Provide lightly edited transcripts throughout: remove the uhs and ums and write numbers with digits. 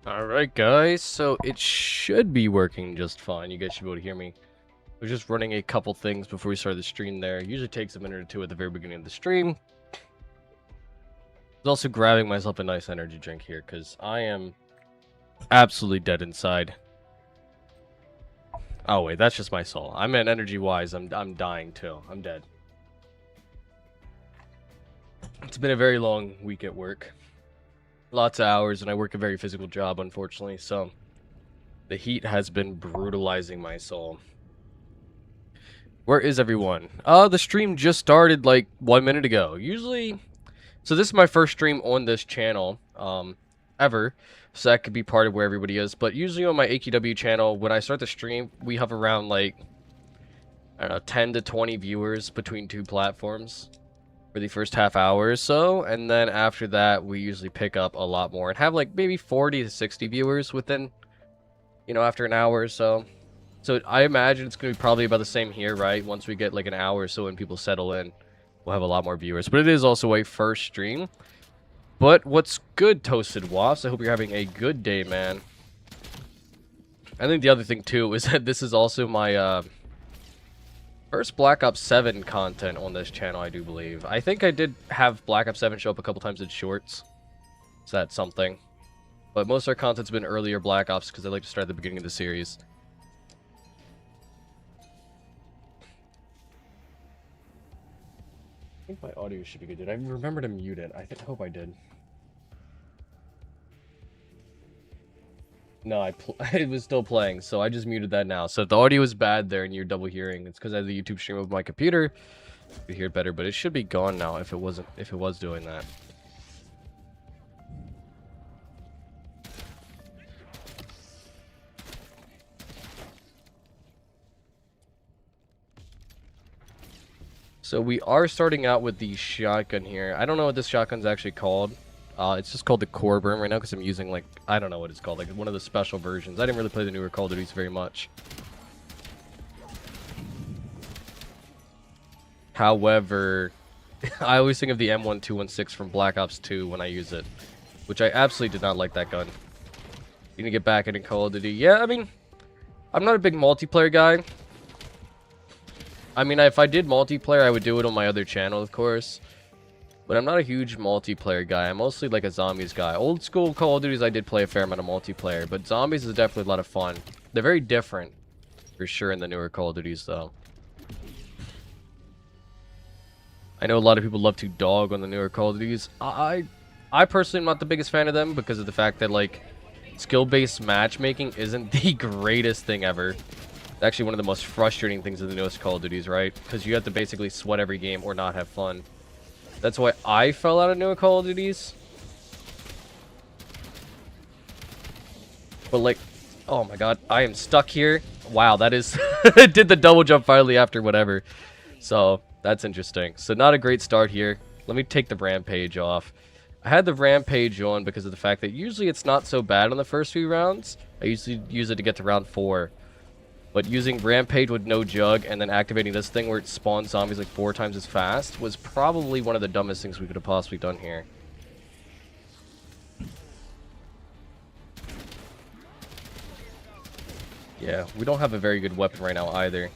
Alright guys, so it should be working just fine. You guys should be able to hear me. I was just running a couple things before we started the stream there. It usually takes a minute or two at the very beginning of the stream. I was also grabbing myself a nice energy drink here because I am absolutely dead inside. Oh wait, that's just my soul. I meant energy-wise, I'm dying too. I'm dead. It's been a very long week at work. Lots of hours, and I work a very physical job, unfortunately, so the heat has been brutalizing my soul. Where is everyone? The stream just started like 1 minute ago. Usually, so this is my first stream on this channel, ever, so that could be part of where everybody is, but usually on my AQW channel, when I start the stream, we have around like, I don't know, 10 to 20 viewers between two platforms for the first half hour or so, and then after that we usually pick up a lot more and have like maybe 40 to 60 viewers within, after an hour or so. So I imagine it's going to be probably about the same here, right? Once we get like an hour or so and people settle in, we'll have a lot more viewers. But it is also a first stream. But what's good, Toasted Wasps? I hope you're having a good day, man. I think the other thing too is that this is also my first Black Ops 7 content on this channel, I do believe. I think I did have Black Ops 7 show up a couple times in shorts. So that's something. But most of our content's been earlier Black Ops because I like to start at the beginning of the series. I think my audio should be good. Did I remember to mute it? I hope I did. No, it was still playing, so I just muted that now. So if the audio is bad there and you're double hearing, it's because I have the YouTube stream of my computer. You hear it better, but it should be gone now if it was doing that. So we are starting out with the shotgun here. I don't know what this shotgun's actually called. It's just called the Core Burn right now because I'm using, like, I don't know what it's called, like one of the special versions. I didn't really play the newer Call of Duties very much. However, I always think of the M1216 from Black Ops 2 when I use it, which I absolutely did not like that gun. You need to get back into Call of Duty. Yeah, I mean, I'm not a big multiplayer guy. I mean, if I did multiplayer, I would do it on my other channel, of course. But I'm not a huge multiplayer guy. I'm mostly like a zombies guy. Old school Call of Duties, I did play a fair amount of multiplayer. But zombies is definitely a lot of fun. They're very different, for sure, in the newer Call of Duties, though. I know a lot of people love to dog on the newer Call of Duties. I personally am not the biggest fan of them because of the fact that, like, skill-based matchmaking isn't the greatest thing ever. It's actually one of the most frustrating things in the newest Call of Duties, right? Because you have to basically sweat every game or not have fun. That's why I fell out of newer Call of Duties. But like, oh my god, I am stuck here. Wow, that is... did the double jump finally after whatever. So, that's interesting. So, not a great start here. Let me take the Rampage off. I had the Rampage on because of the fact that usually it's not so bad on the first few rounds. I usually use it to get to round 4. But using Rampage with no jug and then activating this thing where it spawns zombies like 4 times as fast was probably one of the dumbest things we could have possibly done here. Yeah, we don't have a very good weapon right now either.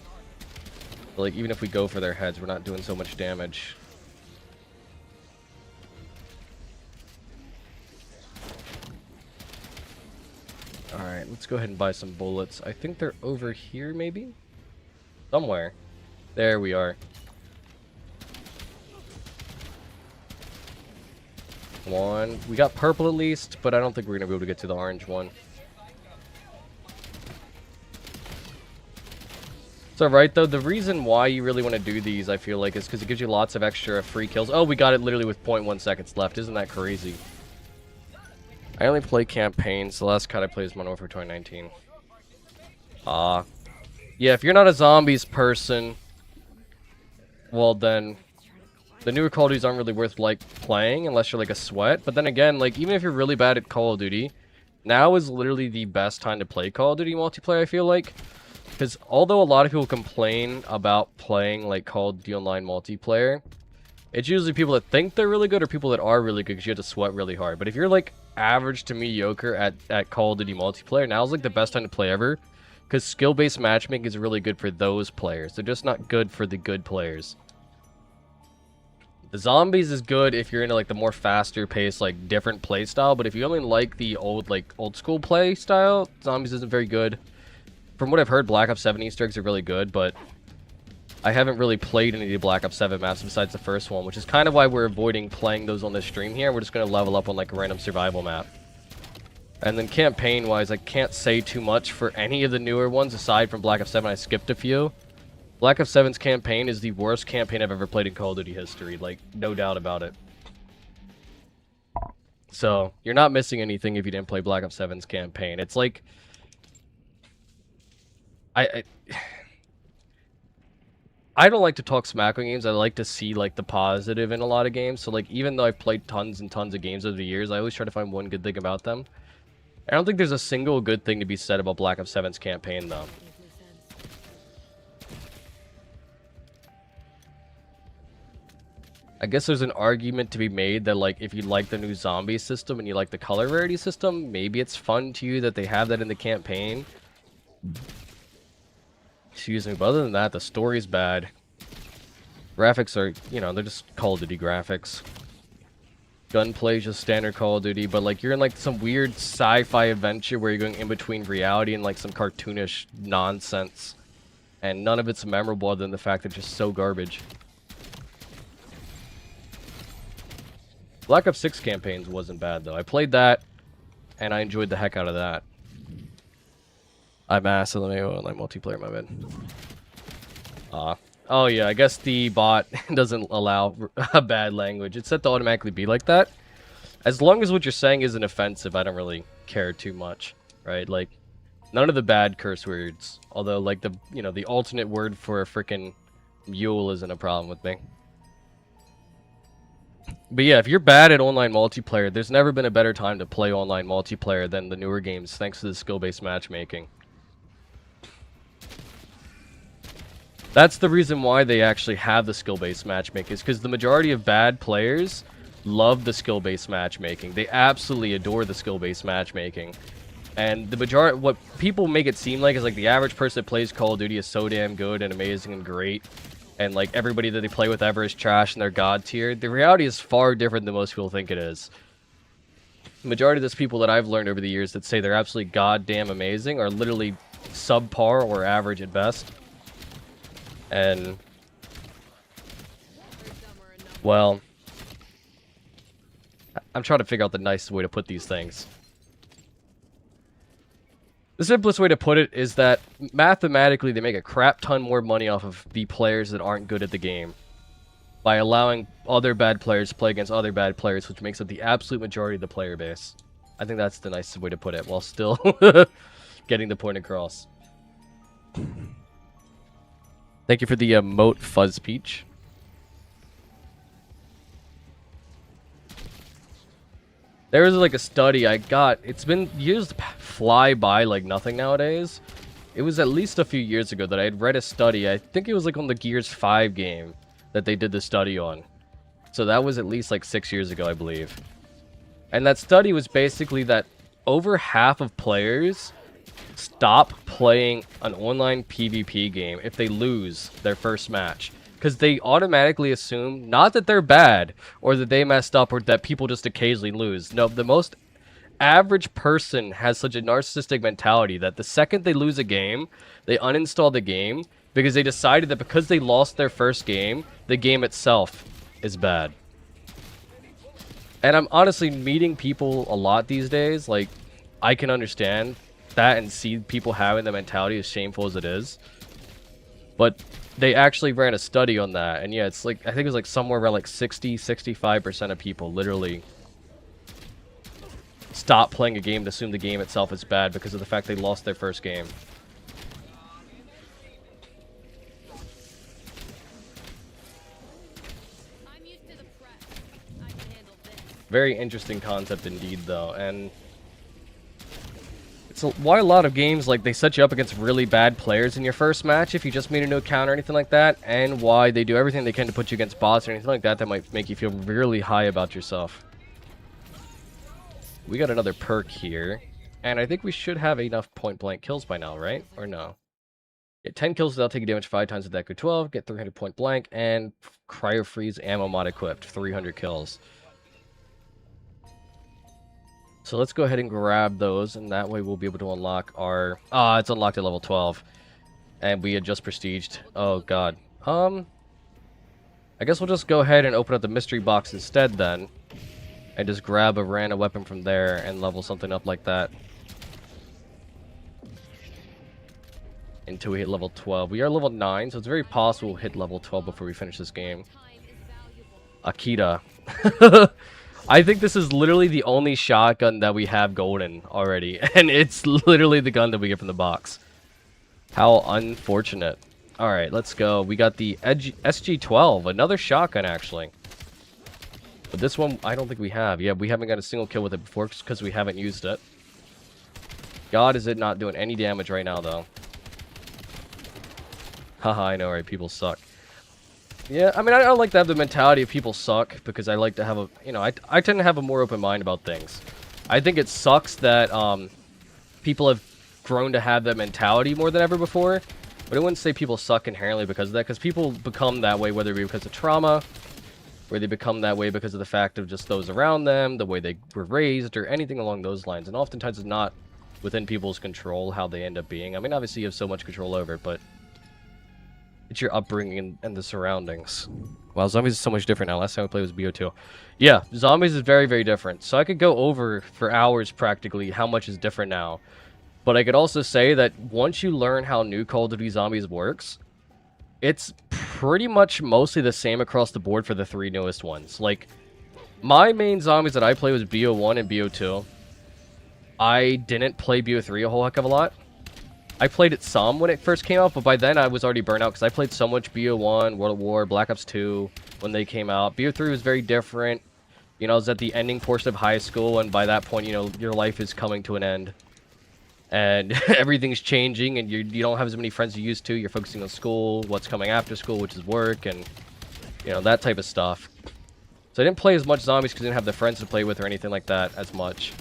But like, even if we go for their heads, we're not doing so much damage. Alright, let's go ahead and buy some bullets. I think they're over here, maybe? Somewhere. There we are. One. We got purple at least, but I don't think we're going to be able to get to the orange one. It's alright, though. The reason why you really want to do these, I feel like, is because it gives you lots of extra free kills. Oh, we got it literally with 0.1 seconds left. Isn't that crazy? I only play campaigns. The last COD I played is Modern Warfare 2019. Yeah, if you're not a zombies person, well then, the newer Call of Duties aren't really worth, like, playing unless you're, like, a sweat. But then again, like, even if you're really bad at Call of Duty, now is literally the best time to play Call of Duty multiplayer, I feel like. Because although a lot of people complain about playing, like, Call of Duty Online multiplayer, it's usually people that think they're really good or people that are really good because you have to sweat really hard. But if you're, like, average to mediocre at Call of Duty multiplayer, now's like the best time to play ever. Because skill-based matchmaking is really good for those players. They're just not good for the good players. The zombies is good if you're into like the more faster paced, like different play style. But if you only like the old school play style, zombies isn't very good. From what I've heard, Black Ops 7 Easter eggs are really good, but I haven't really played any of the Black Ops 7 maps besides the first one, which is kind of why we're avoiding playing those on this stream here. We're just going to level up on like a random survival map. And then campaign-wise, I can't say too much for any of the newer ones aside from Black Ops 7. I skipped a few. Black Ops 7's campaign is the worst campaign I've ever played in Call of Duty history. Like, no doubt about it. So, you're not missing anything if you didn't play Black Ops 7's campaign. It's like... I don't like to talk smack on games. I like to see, like, the positive in a lot of games. So, like, even though I've played tons and tons of games over the years, I always try to find one good thing about them. I don't think there's a single good thing to be said about Black Ops 7's campaign, though. I guess there's an argument to be made that, like, if you like the new zombie system and you like the color rarity system, maybe it's fun to you that they have that in the campaign. Excuse me, but other than that, the story's bad. Graphics are, you know, they're just Call of Duty graphics. Gunplay is just standard Call of Duty, but like you're in like some weird sci-fi adventure where you're going in between reality and like some cartoonish nonsense. And none of it's memorable other than the fact that it's just so garbage. Black Ops 6 campaigns wasn't bad though. I played that and I enjoyed the heck out of that. I'm ass in the online multiplayer, my man. Oh yeah, I guess the bot doesn't allow a bad language. It's set to automatically be like that. As long as what you're saying isn't offensive, I don't really care too much, right? Like, none of the bad curse words. Although, like, the, you know, the alternate word for a freaking mule isn't a problem with me. But yeah, if you're bad at online multiplayer, there's never been a better time to play online multiplayer than the newer games, thanks to the skill-based matchmaking. That's the reason why they actually have the skill-based matchmaking, is because the majority of bad players love the skill-based matchmaking. They absolutely adore the skill-based matchmaking. And the majority, what people make it seem like is like the average person that plays Call of Duty is so damn good and amazing and great. And like everybody that they play with ever is trash and they're god tier. The reality is far different than most people think it is. The majority of those people that I've learned over the years that say they're absolutely goddamn amazing are literally subpar or average at best. And, well, I'm trying to figure out the nicest way to put these things. The simplest way to put it is that mathematically they make a crap ton more money off of the players that aren't good at the game by allowing other bad players to play against other bad players, which makes up the absolute majority of the player base. I think that's the nicest way to put it, while still getting the point across. Thank you for the emote, Fuzz Peach. There was like a study I got. It's been used to fly by like nothing nowadays. It was at least a few years ago that I had read a study. I think it was like on the Gears 5 game that they did the study on. So that was at least like 6 years ago, I believe. And that study was basically that over half of players stop playing an online PvP game if they lose their first match. Because they automatically assume, not that they're bad, or that they messed up, or that people just occasionally lose. No, the most average person has such a narcissistic mentality that the second they lose a game, they uninstall the game, because they decided that because they lost their first game, the game itself is bad. And I'm honestly meeting people a lot these days. Like, I can understand that and see people having the mentality, as shameful as it is. But they actually ran a study on that, and yeah, it's like, I think it was like somewhere around like 60-65% of people literally stop playing a game and assume the game itself is bad because of the fact they lost their first game. Very interesting concept indeed, though, and it's why a lot of games, like, they set you up against really bad players in your first match if you just made a new account or anything like that, and why they do everything they can to put you against bots or anything like that that might make you feel really high about yourself. We got another perk here. And I think we should have enough point-blank kills by now, right? Or no? Get 10 kills without taking damage 5 times with Echo 12. Get 300 point-blank. And Cryo Freeze ammo mod equipped. 300 kills. So let's go ahead and grab those. And that way we'll be able to unlock our... it's unlocked at level 12. And we had just prestiged. Oh, God. I guess we'll just go ahead and open up the mystery box instead then. And just grab a random weapon from there and level something up like that. Until we hit level 12. We are level 9, so it's very possible we'll hit level 12 before we finish this game. Akita. I think this is literally the only shotgun that we have golden already. And it's literally the gun that we get from the box. How unfortunate. Alright, let's go. We got the SG-12. Another shotgun, actually. But this one, I don't think we have. Yeah, we haven't got a single kill with it before because we haven't used it. God, is it not doing any damage right now, though. Haha, I know, right? People suck. Yeah, I mean, I don't like to have the mentality of people suck because I like to have a, you know, I tend to have a more open mind about things. I think it sucks that people have grown to have that mentality more than ever before. But I wouldn't say people suck inherently because of that, because people become that way whether it be because of trauma, where they become that way because of the fact of just those around them, the way they were raised, or anything along those lines. And oftentimes it's not within people's control how they end up being. I mean, obviously you have so much control over it, but it's your upbringing and the surroundings. Wow, Zombies is so much different now. Last time we played was BO2. Yeah, Zombies is very, very different. So I could go over for hours practically how much is different now. But I could also say that once you learn how new Call of Duty Zombies works, it's pretty much mostly the same across the board for the 3 newest ones. Like, my main zombies that I play was BO1 and BO2. I didn't play BO3 a whole heck of a lot. I played it some when it first came out, but by then I was already burnt out because I played so much BO1, World at War, Black Ops 2 when they came out. BO3 was very different. You know, I was at the ending portion of high school, and by that point, you know, your life is coming to an end. And everything's changing, and you don't have as many friends you used to. You're focusing on school, what's coming after school, which is work, and, you know, that type of stuff. So I didn't play as much zombies because I didn't have the friends to play with or anything like that as much.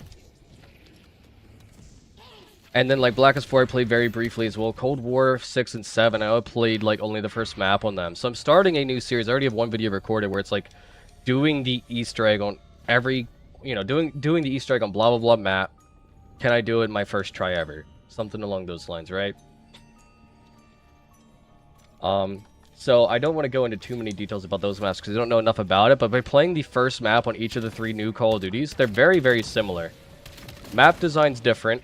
And then, like, Black Ops 4 I played very briefly as well. Cold War 6 and 7, I played, like, only the first map on them. So I'm starting a new series. I already have one video recorded where it's, like, doing the Easter egg on every, you know, doing the Easter egg on blah, blah, blah map. Can I do it in my first try ever? Something along those lines, right? So I don't want to go into too many details about those maps because I don't know enough about it, but by playing the first map on each of the 3 new Call of Duties, they're very, very similar. Map design's different.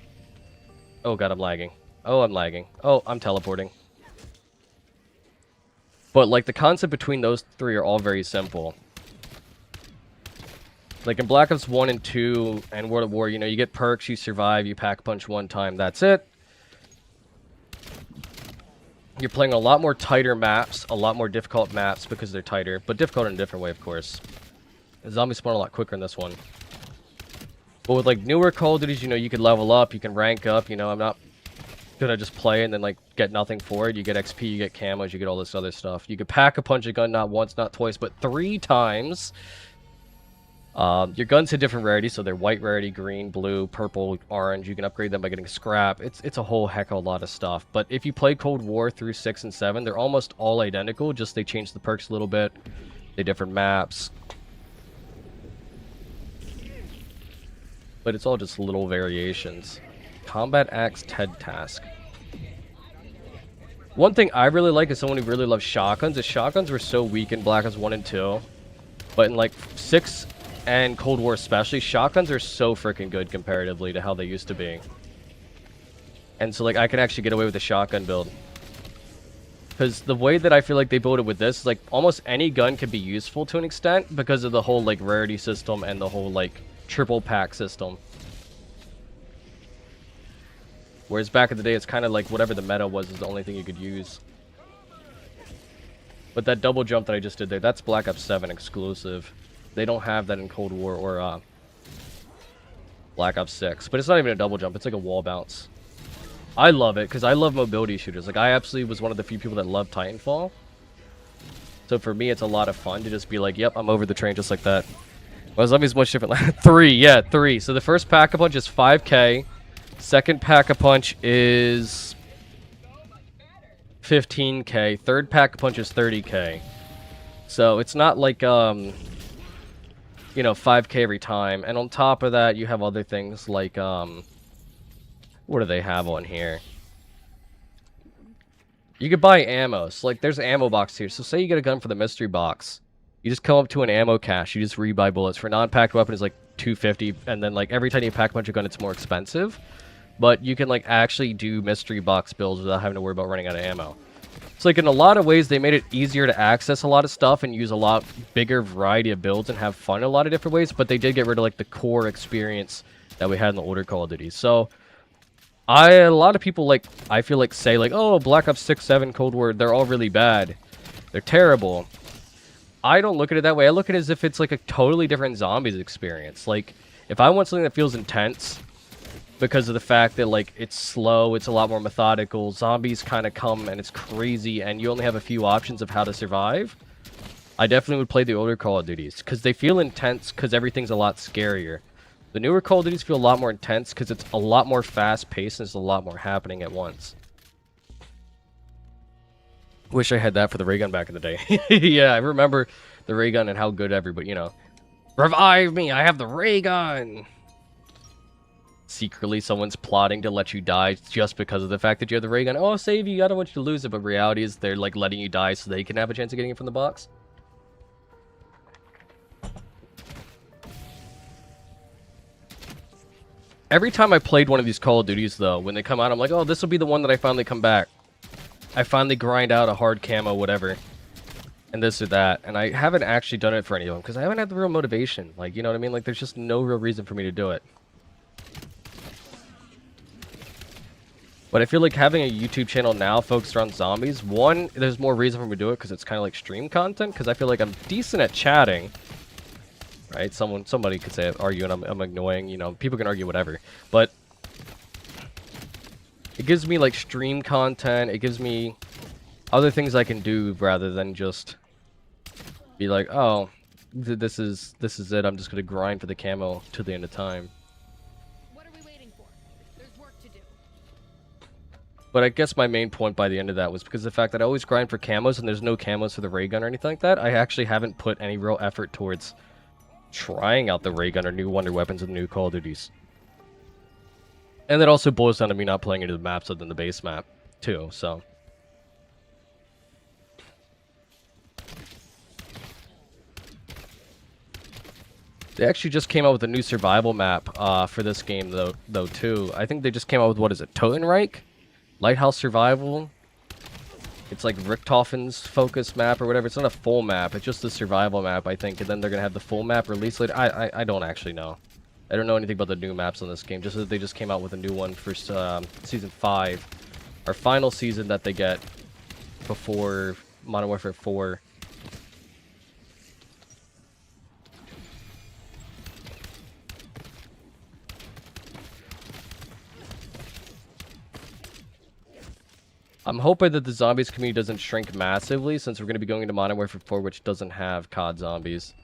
Oh god, I'm lagging. Oh, I'm lagging. Oh, I'm teleporting. But, like, the concept between those 3 are all very simple. Like, in Black Ops 1 and 2 and World at War, you know, you get perks, you survive, you pack punch one time, that's it. You're playing a lot more tighter maps, a lot more difficult maps because they're tighter, but difficult in a different way, of course. Zombies spawn a lot quicker in this one. But with, like, newer Call of Duties, you know, you can level up, you can rank up, you know, I'm not gonna just play and then, like, get nothing for it. You get XP, you get camos, you get all this other stuff. You can pack a punch a gun not once, not twice, but 3 times. Your guns hit different rarities, so they're white rarity, green, blue, purple, orange. You can upgrade them by getting scrap. It's a whole heck of a lot of stuff. But if you play Cold War through 6 and 7, they're almost all identical, just they change the perks a little bit. They different maps. But it's all just little variations. Combat Axe TED Task. One thing I really like is someone who really loves shotguns. Is shotguns were so weak in Black Ops 1 and 2. But in, like, 6... and Cold War especially, shotguns are so freaking good comparatively to how they used to be. And so, like, I can actually get away with a shotgun build. Because the way that I feel like they build it with this is, like, almost any gun can be useful to an extent because of the whole, like, rarity system and the whole, like, triple pack system. Whereas back in the day, it's kind of like whatever the meta was is the only thing you could use. But that double jump that I just did there, that's Black Ops 7 exclusive. They don't have that in Cold War or Black Ops 6. But it's not even a double jump. It's like a wall bounce. I love it because I love mobility shooters. Like, I absolutely was one of the few people that loved Titanfall. So for me, it's a lot of fun to just be like, yep, I'm over the train just like that. Well, zombies much different. 3, yeah, 3. So the first pack-a-punch is 5k. Second pack-a-punch is 15k. Third pack-a-punch is 30k. So it's not like, you know, 5k every time. And on top of that, you have other things like, what do they have on here? You could buy ammo. So, like, there's an ammo box here. So say you get a gun for the mystery box. You just come up to an ammo cache. You just rebuy bullets. For non-packed weapon, it's like 250. And then, like, every time you pack a bunch of gun, it's more expensive. But you can, like, actually do mystery box builds without having to worry about running out of ammo. So, like, in a lot of ways, they made it easier to access a lot of stuff and use a lot bigger variety of builds and have fun in a lot of different ways. But they did get rid of, like, the core experience that we had in the older Call of Duty. So, a lot of people, like, I feel like say, like, oh, Black Ops 6, 7, Cold War, they're all really bad. They're terrible. I don't look at it that way. I look at it as if it's, like, a totally different zombies experience. Like, if I want something that feels intense, because of the fact that, like, it's slow, it's a lot more methodical, zombies kind of come and it's crazy, and you only have a few options of how to survive, I definitely would play the older Call of Duties, because they feel intense, because everything's a lot scarier. The newer Call of Duties feel a lot more intense, because it's a lot more fast-paced, and there's a lot more happening at once. Wish I had that for the ray gun back in the day. Yeah, I remember the ray gun and how good everybody, you know, revive me, I have the ray gun! Secretly, someone's plotting to let you die just because of the fact that you have the ray gun. Oh, I'll save you, I don't want you to lose it, but reality is they're, like, letting you die so they can have a chance of getting it from the box. Every time I played one of these Call of Duties, though, when they come out, I'm like, oh, this will be the one that I finally come back. I finally grind out a hard camo, whatever, and this or that, and I haven't actually done it for any of them, because I haven't had the real motivation, like, you know what I mean? Like, there's just no real reason for me to do it. But I feel like having a YouTube channel now focused around zombies, one, there's more reason for me to do it, because it's kind of like stream content, because I feel like I'm decent at chatting, right? Somebody could say, argue, and I'm annoying, you know, people can argue whatever, but it gives me, like, stream content. It gives me other things I can do rather than just be like, oh, this is it. I'm just going to grind for the camo to the end of time. What are we waiting for? There's work to do. But I guess my main point by the end of that was because of the fact that I always grind for camos and there's no camos for the ray gun or anything like that. I actually haven't put any real effort towards trying out the ray gun or new wonder weapons in the new Call of Duties. And that also boils down to me not playing into the maps other than the base map, too, so. They actually just came out with a new survival map for this game, though, too. I think they just came out with, what is it, Totenreich? Lighthouse Survival? It's like Richthofen's focus map or whatever. It's not a full map, it's just a survival map, I think. And then they're going to have the full map released later. I don't actually know. I don't know anything about the new maps on this game, just that they just came out with a new one for Season 5. Our final season that they get before Modern Warfare 4. I'm hoping that the zombies community doesn't shrink massively, since we're going to be going into Modern Warfare 4, which doesn't have COD zombies.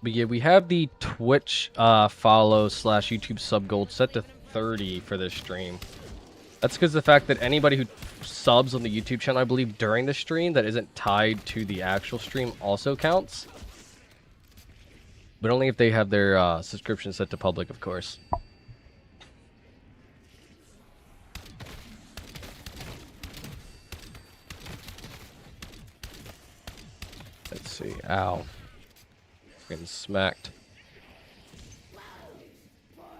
But yeah, we have the Twitch follow / YouTube sub gold set to 30 for this stream. That's because of the fact that anybody who subs on the YouTube channel, I believe, during the stream that isn't tied to the actual stream also counts. But only if they have their subscription set to public, of course. Let's see. Ow. Getting smacked.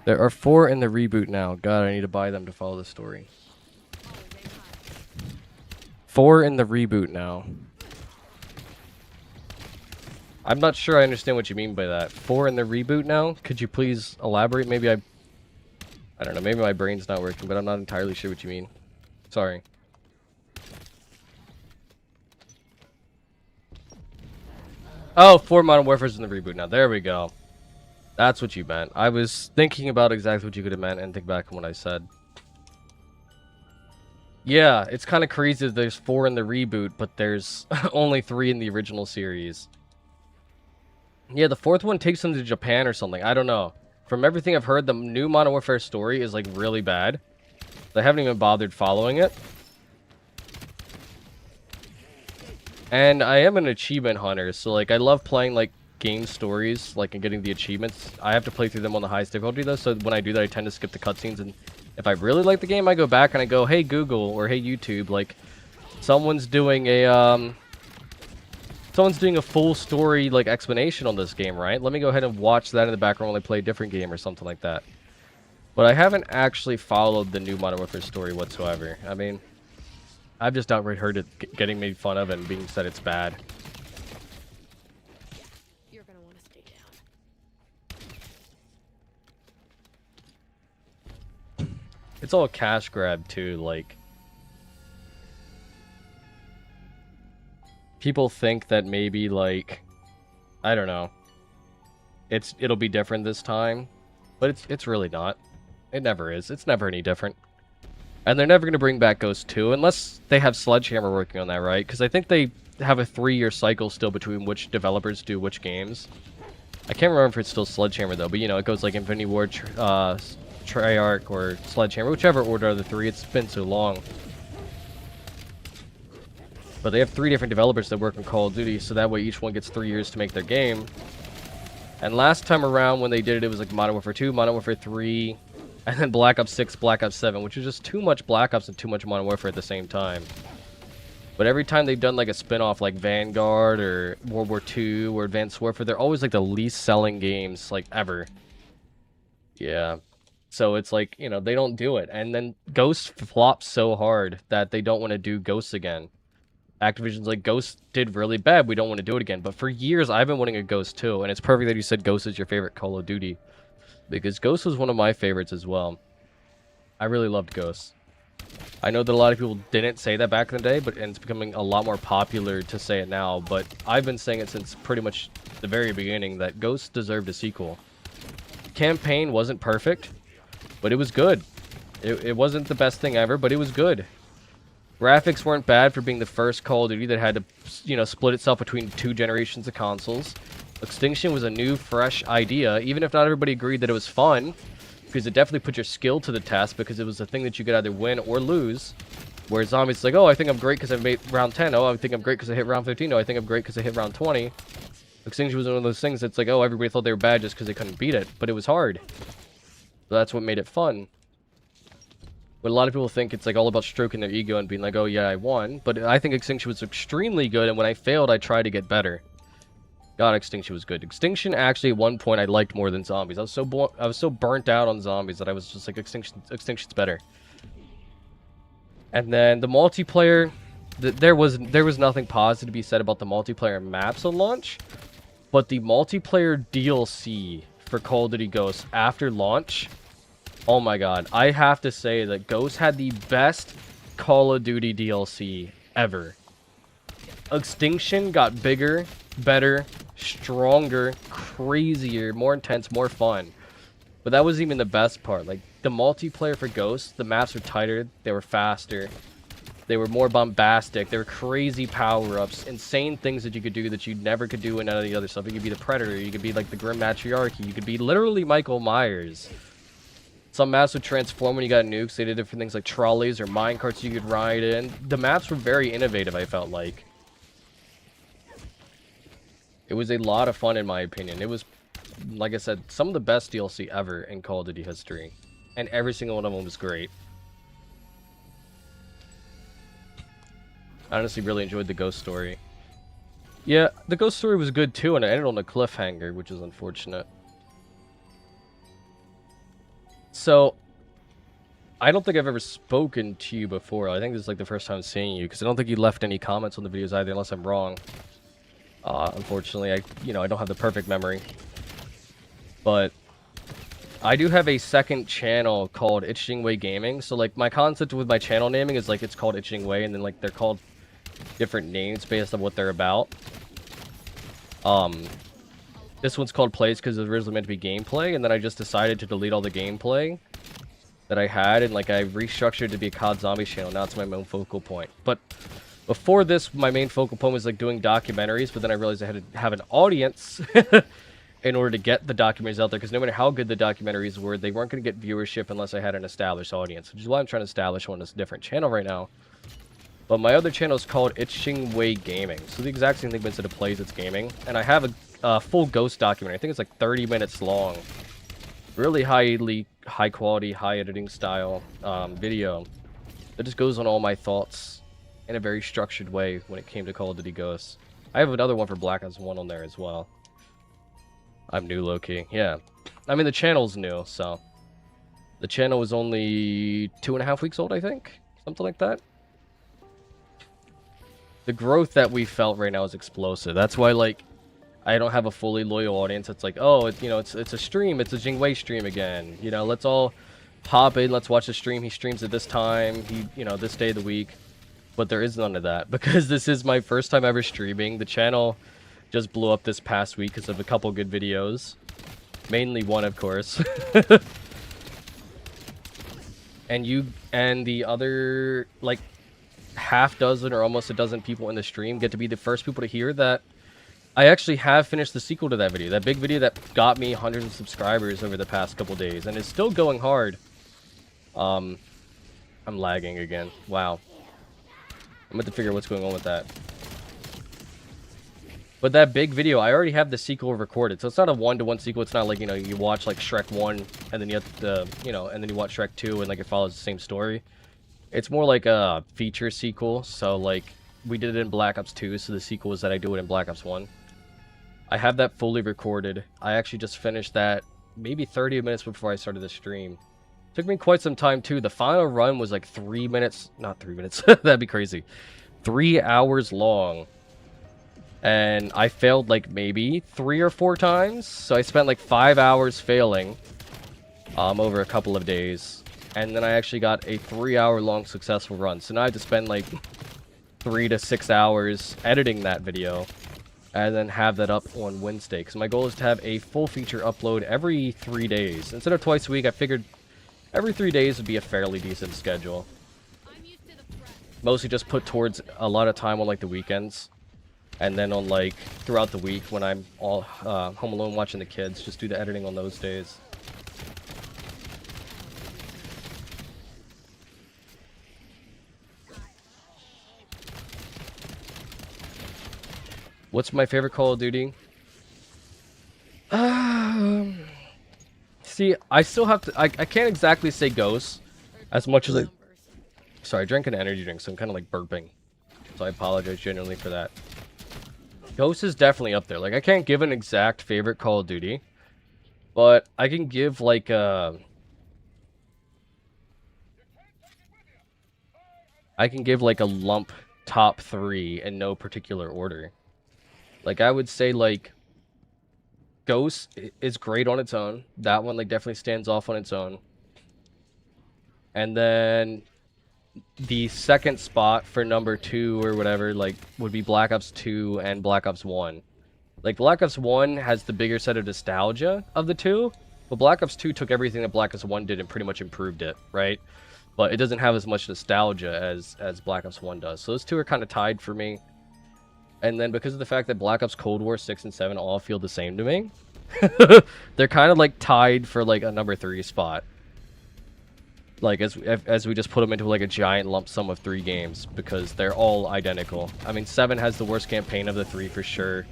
There are 4 in the reboot now. God, I need to buy them to follow the story. 4 in the reboot now. I'm not sure I understand what you mean by that. 4 in the reboot now? Could you please elaborate? Maybe I don't know. Maybe my brain's not working, but I'm not entirely sure what you mean. Sorry. Oh, 4 Modern Warfare's in the reboot now. There we go. That's what you meant. I was thinking about exactly what you could have meant and think back on what I said. Yeah, it's kind of crazy that there's 4 in the reboot, but there's only 3 in the original series. Yeah, the 4th one takes them to Japan or something. I don't know. From everything I've heard, the new Modern Warfare story is, like, really bad. I haven't even bothered following it. And I am an achievement hunter, so, like, I love playing, like, game stories, like, and getting the achievements. I have to play through them on the highest difficulty, though, so when I do that, I tend to skip the cutscenes, and if I really like the game, I go back and I go, hey, Google, or hey, YouTube, like, someone's doing a full story, like, explanation on this game, right? Let me go ahead and watch that in the background while I play a different game or something like that. But I haven't actually followed the new Modern Warfare story whatsoever. I mean, I've just outright heard it getting made fun of and being said it's bad. You're gonna want to stay down. It's all a cash grab, too, like... People think that maybe, like... I don't know. It'll be different this time. But it's really not. It never is. It's never any different. And they're never going to bring back Ghost 2, unless they have Sledgehammer working on that, right? Because I think they have a 3-year cycle still between which developers do which games. I can't remember if it's still Sledgehammer, though, but, you know, it goes like Infinity Ward, Treyarch, or Sledgehammer, whichever order of the 3. It's been so long. But they have 3 different developers that work on Call of Duty, so that way each one gets 3 years to make their game. And last time around, when they did it was like Modern Warfare 2, Modern Warfare 3... and then Black Ops 6, Black Ops 7, which is just too much Black Ops and too much Modern Warfare at the same time. But every time they've done like a spin-off like Vanguard or World War II or Advanced Warfare, they're always like the least selling games like ever. Yeah. So it's like, you know, they don't do it. And then Ghost flops so hard that they don't want to do Ghosts again. Activision's like, Ghost did really bad, we don't want to do it again. But for years, I've been wanting a Ghost too, and it's perfect that you said Ghost is your favorite Call of Duty. Because Ghost was one of my favorites as well. I really loved Ghost. I know that a lot of people didn't say that back in the day, but and it's becoming a lot more popular to say it now. But I've been saying it since pretty much the very beginning that Ghost deserved a sequel. Campaign wasn't perfect, but it was good. It wasn't the best thing ever, but it was good. Graphics weren't bad for being the first Call of Duty that had to, you know, split itself between 2 generations of consoles. Extinction was a new, fresh idea, even if not everybody agreed that it was fun, because it definitely put your skill to the test, because it was a thing that you could either win or lose. Whereas Zombies, like, oh, I think I'm great because I made round 10. Oh, I think I'm great because I hit round 15. Oh, I think I'm great because I hit round 20. Extinction was one of those things that's like, oh, everybody thought they were bad just because they couldn't beat it, but it was hard. So that's what made it fun. But a lot of people think it's like all about stroking their ego and being like, oh yeah, I won. But I think Extinction was extremely good, and when I failed, I tried to get better. God, Extinction was good. Extinction actually at one point I liked more than Zombies. I was so burnt out on Zombies that I was just like, Extinction's better. And then the multiplayer, there was nothing positive to be said about the multiplayer maps on launch, but the multiplayer DLC for Call of Duty Ghosts after launch, oh my god, I have to say that Ghosts had the best Call of Duty DLC ever. Extinction got bigger, better, stronger, crazier, more intense, more fun. But that wasn't even the best part. Like, the multiplayer for Ghosts, the maps were tighter, they were faster, they were more bombastic, they were crazy power-ups, insane things that you could do that you never could do in any of the other stuff. You could be the Predator, you could be like the Grim Matriarchy, you could be literally Michael Myers. Some maps would transform when you got nukes. They did different things like trolleys or minecarts you could ride in. The maps were very innovative, I felt like. It was a lot of fun in my opinion. It was, like I said, some of the best DLC ever in Call of Duty history. And every single one of them was great. I honestly really enjoyed the Ghost story. Yeah, the Ghost story was good too, and it ended on a cliffhanger, which is unfortunate. So, I don't think I've ever spoken to you before. I think this is like the first time seeing you, because I don't think you left any comments on the videos either, unless I'm wrong. Unfortunately, I don't have the perfect memory. But I do have a second channel called Itching Way Gaming. So, like, my concept with my channel naming is, like, it's called Itching Way, and then, like, they're called different names based on what they're about. This one's called Plays because it was originally meant to be gameplay, and then I just decided to delete all the gameplay that I had, and like I restructured to be a COD Zombies channel. Now it's my main focal point. But before this, my main focal point was like doing documentaries, but then I realized I had to have an audience in order to get the documentaries out there, because no matter how good the documentaries were, they weren't going to get viewership unless I had an established audience, which is why I'm trying to establish one on this different channel right now. But my other channel is called Itching Way Gaming, so the exact same thing, but instead of plays, it's gaming. And I have a full Ghost documentary. I think it's like 30 minutes long. Really high quality, high editing style video that just goes on all my thoughts in a very structured way when it came to Call of Duty Ghosts. I have another one for Black Ops 1 on there as well. I'm new, low-key. Yeah. I mean, the channel's new, so... The channel was only 2.5 weeks old, I think? Something like that. The growth that we felt right now is explosive. That's why, like, I don't have a fully loyal audience. It's like, oh, you know, it's a stream. It's a Jingwei stream again. You know, let's all hop in. Let's watch the stream. He streams at this time. You know, this day of the week. But there is none of that, because this is my first time ever streaming. The channel just blew up this past week because of a couple good videos. Mainly one, of course. And the other, like, half dozen or almost a dozen people in the stream get to be the first people to hear that I actually have finished the sequel to that video. That big video that got me hundreds of subscribers over the past couple days. And it's still going hard. I'm lagging again. Wow. I'm going to figure out what's going on with that. But that big video, I already have the sequel recorded. So it's not a one-to-one sequel. It's not like, you know, you watch like Shrek 1 and then you have the, you know, and then you watch Shrek 2 and like it follows the same story. It's more like a feature sequel. So like we did it in Black Ops 2. So the sequel is that I do it in Black Ops 1. I have that fully recorded. I actually just finished that maybe 30 minutes before I started the stream. Took me quite some time too. The final run was like 3 minutes, not 3 minutes. That'd be crazy. 3 hours long. And I failed like maybe 3 or 4 times. So I spent like 5 hours failing over a couple of days. And then I actually got a 3-hour long successful run. So now I have to spend like 3 to 6 hours editing that video. And then have that up on Wednesday. Because my goal is to have a full feature upload every 3 days. Instead of twice a week, I figured every 3 days would be a fairly decent schedule. Mostly just put towards a lot of time on like the weekends. And then on like throughout the week when I'm all home alone watching the kids, just do the editing on those days. What's my favorite Call of Duty? See, I still have to... I can't exactly say Ghosts as much as I... Sorry, I drank an energy drink, so I'm kind of like burping. So I apologize genuinely for that. Ghosts is definitely up there. Like, I can't give an exact favorite Call of Duty. But I can give like a... I can give like a lump top 3 in no particular order. Like, I would say, like, Ghost is great on its own. That one, like, definitely stands off on its own. And then the second spot for number 2 or whatever, like, would be Black Ops 2 and Black Ops 1. Like, Black Ops 1 has the bigger set of nostalgia of the two, but Black Ops 2 took everything that Black Ops 1 did and pretty much improved it, right? But it doesn't have as much nostalgia as Black Ops 1 does. So those two are kind of tied for me. And then because of the fact that Black Ops Cold War 6 and 7 all feel the same to me, they're kind of like tied for like a number 3 spot. Like as we just put them into like a giant lump sum of 3 games because they're all identical. I mean, 7 has the worst campaign of the 3 for sure.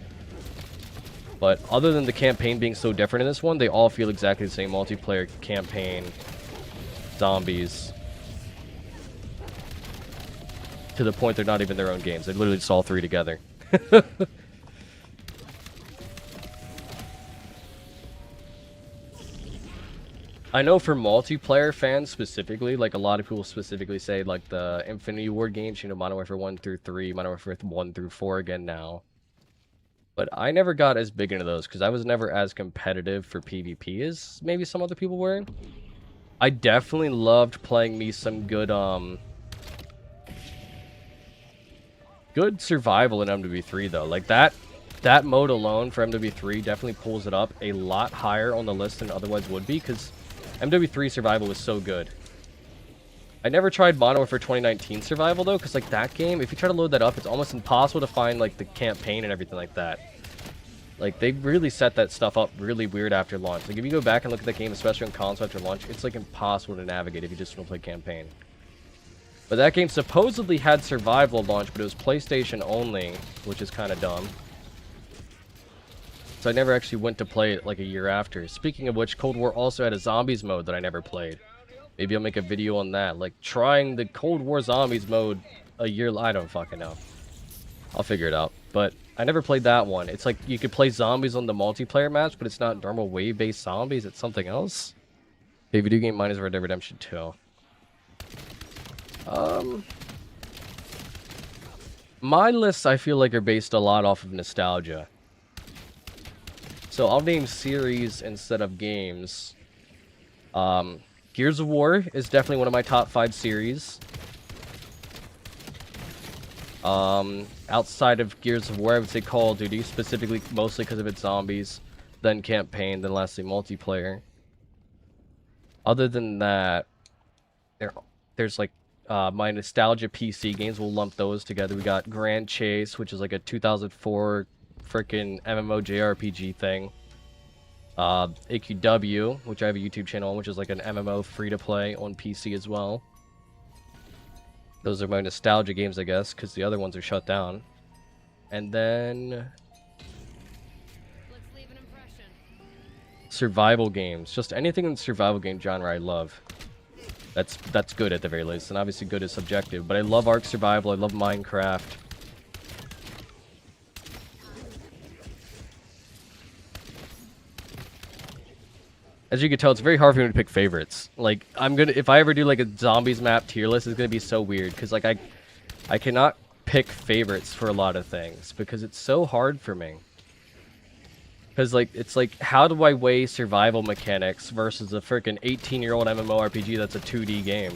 But other than the campaign being so different in this one, they all feel exactly the same multiplayer campaign. Zombies. To the point they're not even their own games. They're literally just all 3 together. I know for multiplayer fans specifically, like a lot of people specifically say like the Infinity Ward games, you know, Modern Warfare 1 through 3, Modern Warfare 1 through 4 again now. But I never got as big into those because I was never as competitive for PvP as maybe some other people were. I definitely loved playing me some good good survival in MW3 though. Like that that mode alone for MW3 definitely pulls it up a lot higher on the list than it otherwise would be, because MW3 survival was so good. I never tried Modern Warfare 2019 survival though, because like that game, if you try to load that up, it's almost impossible to find like the campaign and everything like that. Like they really set that stuff up really weird after launch. Like if you go back and look at the game, especially on console after launch, it's like impossible to navigate if you just want to play campaign. But that game supposedly had survival at launch, but it was PlayStation only, which is kind of dumb. So I never actually went to play it like a year after. Speaking of which, Cold War also had a zombies mode that I never played. Maybe I'll make a video on that. Like trying the Cold War zombies mode a year... I don't fucking know. I'll figure it out. But I never played that one. It's like you could play zombies on the multiplayer match, but it's not normal wave-based zombies. It's something else. A video game mine is Red Dead Redemption 2. My lists, I feel like, are based a lot off of nostalgia. So I'll name series instead of games. Gears of War is definitely one of my top 5 series. Outside of Gears of War, I would say Call of Duty, specifically mostly because of its zombies, then campaign, then lastly multiplayer. Other than that, there's like my nostalgia PC games. We'll lump those together. We got Grand Chase, which is like a 2004 freaking MMO JRPG thing. AQW, which I have a YouTube channel on, which is like an MMO free-to-play on PC as well. Those are my nostalgia games, I guess, because the other ones are shut down. And then... Let's leave an impression. survival games. Just anything in the survival game genre I love. That's good at the very least, and obviously good is subjective. But I love Ark Survival, I love Minecraft. As you can tell, it's very hard for me to pick favorites. Like, if I ever do like a zombies map tier list, it's gonna be so weird, because like I cannot pick favorites for a lot of things, because it's so hard for me. Because like, it's like, how do I weigh survival mechanics versus a freaking 18-year-old MMORPG that's a 2D game?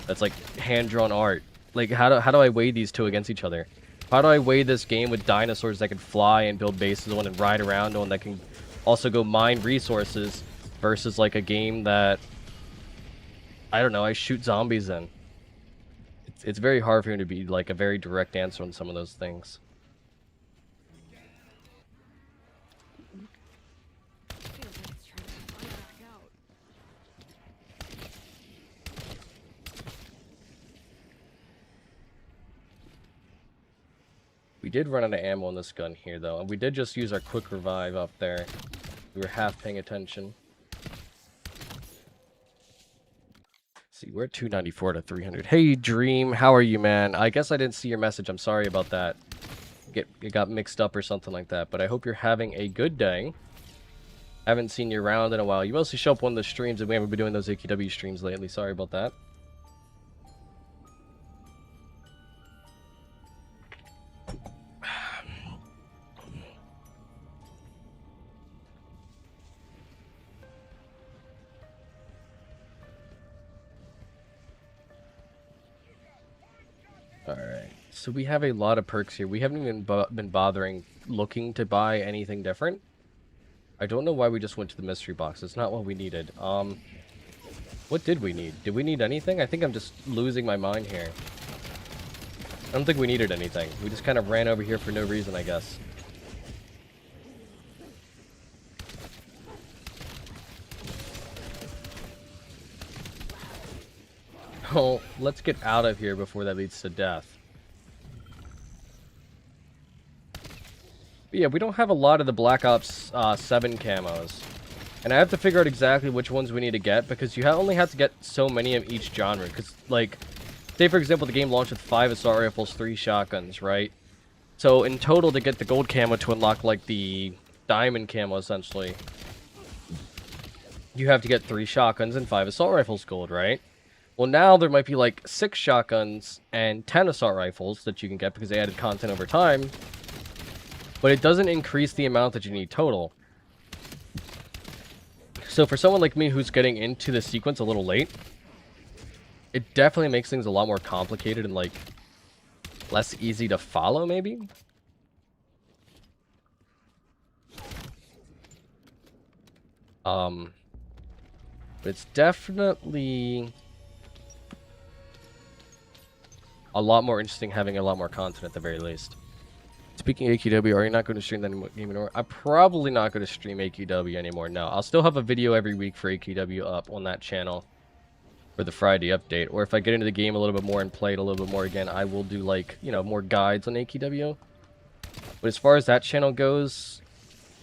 That's like hand-drawn art. Like, how do I weigh these two against each other? How do I weigh this game with dinosaurs that can fly and build bases on and ride around on, that can also go mine resources, versus like a game that, I don't know, I shoot zombies in? It's very hard for me to be like a very direct answer on some of those things. Feels like it's trying to run back out. We did run out of ammo on this gun here though, and we did just use our quick revive up there. We were half paying attention. See, we're at 294 to 300. Hey, Dream, how are you, man? I guess I didn't see your message. I'm sorry about that. It got mixed up or something like that. But I hope you're having a good day. Haven't seen you around in a while. You mostly show up on the streams, and we haven't been doing those AQW streams lately. Sorry about that. Alright, so we have a lot of perks here. We haven't even been bothering looking to buy anything different. I don't know why we just went to the mystery box. It's not what we needed. What did we need? Did we need anything? I think I'm just losing my mind here. I don't think we needed anything. We just kind of ran over here for no reason, I guess. Oh, let's get out of here before that leads to death. But yeah, we don't have a lot of the Black Ops 7 camos. And I have to figure out exactly which ones we need to get, because you only have to get so many of each genre. Because, like, say for example the game launched with 5 assault rifles, 3 shotguns, right? So in total, to get the gold camo to unlock, like, the diamond camo, essentially, you have to get 3 shotguns and 5 assault rifles gold, right? Well, now there might be like 6 shotguns and 10 assault rifles that you can get because they added content over time. But it doesn't increase the amount that you need total. So for someone like me who's getting into the sequence a little late, it definitely makes things a lot more complicated and like less easy to follow, maybe? But it's definitely a lot more interesting having a lot more content at the very least. Speaking of AQW, are you not going to stream that game anymore? I'm probably not going to stream AQW anymore. No, I'll still have a video every week for AQW up on that channel for the Friday update. Or if I get into the game a little bit more and play it a little bit more again, I will do, like, you know, more guides on AQW. But as far as that channel goes,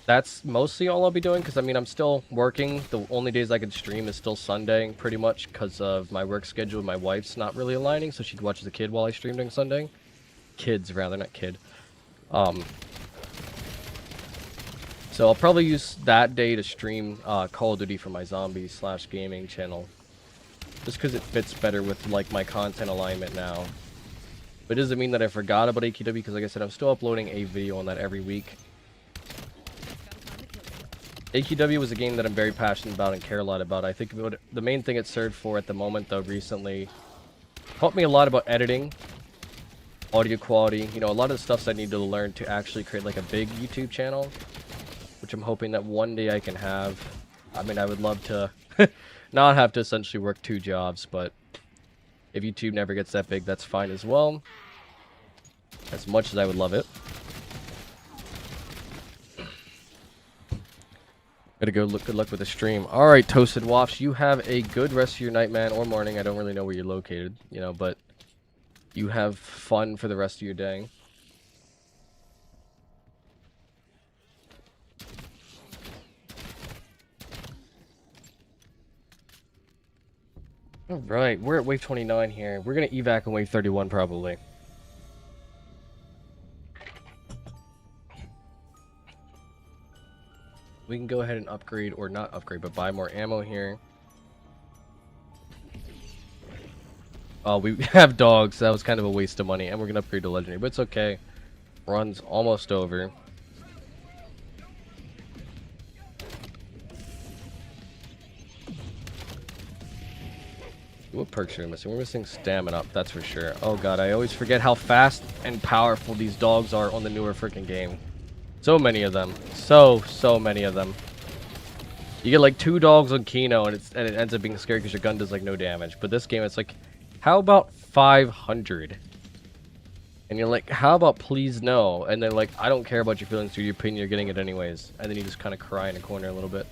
that's mostly all I'll be doing, because, I mean, I'm still working. The only days I can stream is still Sunday, pretty much, because of my work schedule. My wife's not really aligning, so she watches a kid while I stream during Sunday. Kids, rather, not kid. So I'll probably use that day to stream Call of Duty for my zombie/gaming channel. Just because it fits better with, like, my content alignment now. But it doesn't mean that I forgot about AQW, because like I said, I'm still uploading a video on that every week. AQW was a game that I'm very passionate about and care a lot about. I think the main thing it served for at the moment, though, recently, taught me a lot about editing, audio quality, you know, a lot of the stuff I need to learn to actually create, like, a big YouTube channel, which I'm hoping that one day I can have. I mean, I would love to not have to essentially work 2 jobs, but if YouTube never gets that big, that's fine as well. As much as I would love it. Gotta go good luck with the stream. Alright, Toasted Wafts, you have a good rest of your night, man, or morning. I don't really know where you're located, you know, but you have fun for the rest of your day. Alright, we're at wave 29 here. We're gonna evac on wave 31 probably. We can go ahead and upgrade, or not upgrade, but buy more ammo here. Oh, we have dogs. That was kind of a waste of money. And we're going to upgrade to legendary, but it's okay. Run's almost over. What perks are we missing? We're missing stamina, that's for sure. Oh god, I always forget how fast and powerful these dogs are on the newer freaking game. So many of them. So many of them. You get like 2 dogs on Kino and it ends up being scary because your gun does like no damage. But this game, it's like, how about 500? And you're like, how about please no? And they're like, I don't care about your feelings or your opinion, you're getting it anyways. And then you just kind of cry in a corner a little bit.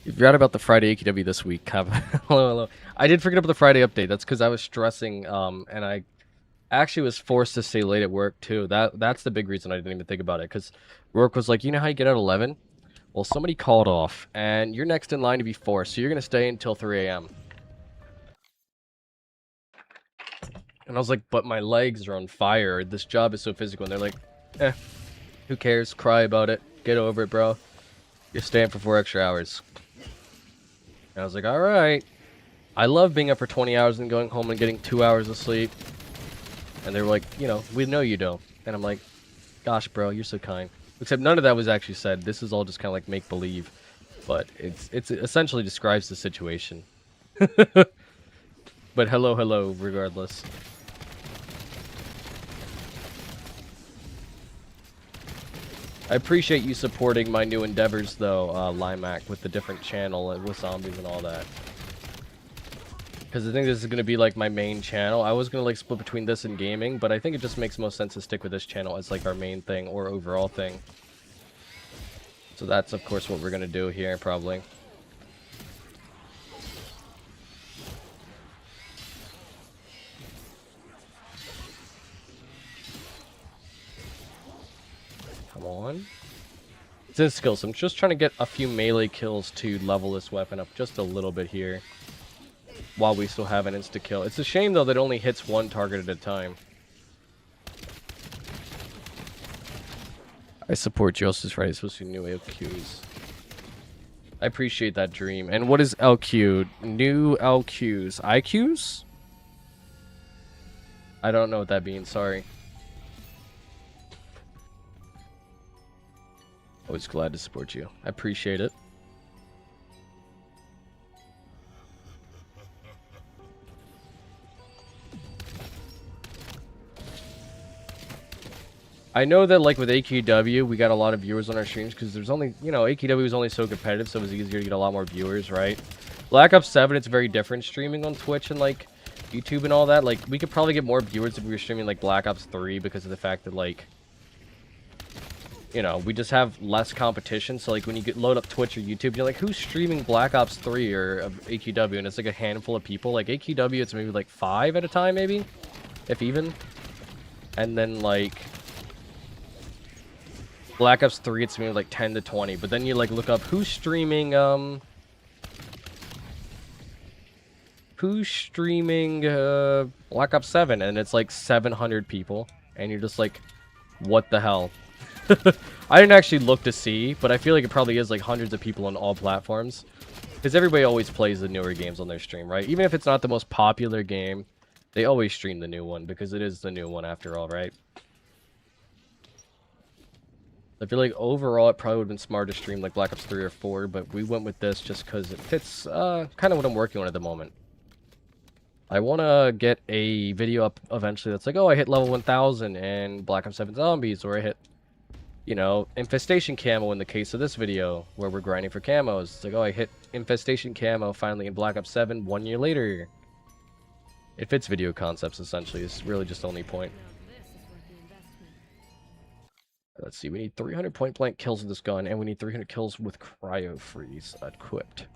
You forgot about the Friday AQW this week, Cav. Hello. I did forget about the Friday update. That's because I was stressing, and I actually was forced to stay late at work too. That's the big reason I didn't even think about it, because work was like, you know how you get out at 11? Well, somebody called off, and you're next in line to be forced, so you're gonna stay until 3 a.m. And I was like, but my legs are on fire. This job is so physical. And they're like, who cares? Cry about it. Get over it, bro. You're staying for 4 extra hours. And I was like, all right. I love being up for 20 hours and going home and getting 2 hours of sleep. And they were like, you know, we know you don't. And I'm like, gosh, bro, you're so kind. Except none of that was actually said. This is all just kind of like make-believe. But it essentially describes the situation. But hello, regardless. I appreciate you supporting my new endeavors, though, Limac, with the different channel and with zombies and all that. Because I think this is going to be, like, my main channel. I was going to, like, split between this and gaming, but I think it just makes most sense to stick with this channel as, like, our main thing or overall thing. So that's, of course, what we're going to do here, probably. Come on. It's in skills. So I'm just trying to get a few melee kills to level this weapon up just a little bit here, while we still have an insta-kill. It's a shame, though, that it only hits 1 target at a time. I support Justice Right. It's supposed to be new LQs. I appreciate that dream. And what is LQ? New LQs. IQs? I don't know what that means, sorry. Always glad to support you. I appreciate it. I know that like with AQW, we got a lot of viewers on our streams because there's only, you know, AQW was only so competitive, so it was easier to get a lot more viewers, right? Black Ops 7, it's very different streaming on Twitch and like YouTube and all that. Like we could probably get more viewers if we were streaming like Black Ops 3 because of the fact that like, you know, we just have less competition. So like when you load up Twitch or YouTube, you're like, who's streaming Black Ops 3 or AQW? And it's like a handful of people. Like AQW, it's maybe like 5 at a time, maybe, if even. And then like Black Ops 3, it's maybe like 10 to 20. But then you like look up who's streaming Black Ops 7, and it's like 700 people, and you're just like, what the hell? I didn't actually look to see, but I feel like it probably is like hundreds of people on all platforms, because everybody always plays the newer games on their stream, right? Even if it's not the most popular game, they always stream the new one because it is the new one after all, right? I feel like overall it probably would have been smart to stream like Black Ops 3 or 4, but we went with this just because it fits kind of what I'm working on at the moment. I want to get a video up eventually that's like, oh, I hit level 1000 in Black Ops 7 Zombies, or I hit, you know, Infestation Camo in the case of this video, where we're grinding for camos. It's like, oh, I hit Infestation Camo finally in Black Ops 7 1 year later. It fits video concepts, essentially. It's really just the only point. Now this is worth the investment. Let's see, we need 300 point-blank kills with this gun, and we need 300 kills with Cryo Freeze equipped.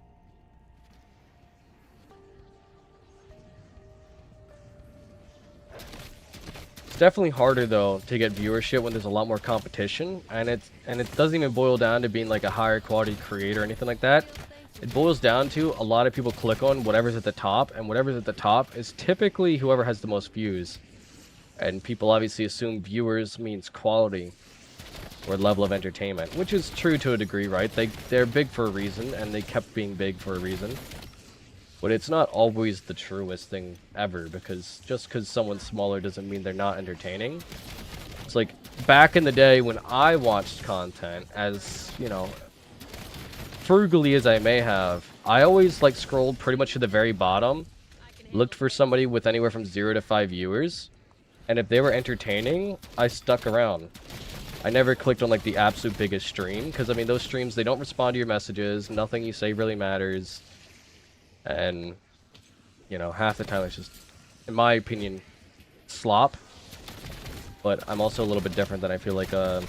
Definitely harder though to get viewership when there's a lot more competition, and it doesn't even boil down to being like a higher quality creator or anything like that. It boils down to a lot of people click on whatever's at the top, and whatever's at the top is typically whoever has the most views. And people obviously assume viewers means quality or level of entertainment, which is true to a degree, right? They're big for a reason, and they kept being big for a reason. But it's not always the truest thing ever, because just because someone's smaller doesn't mean they're not entertaining. It's like, back in the day when I watched content, as, you know, frugally as I may have, I always, like, scrolled pretty much to the very bottom, looked for somebody with anywhere from 0 to 5 viewers, and if they were entertaining, I stuck around. I never clicked on, like, the absolute biggest stream, because, I mean, those streams, they don't respond to your messages, nothing you say really matters. And, you know, half the time it's just, in my opinion, slop. But I'm also a little bit different than I feel like a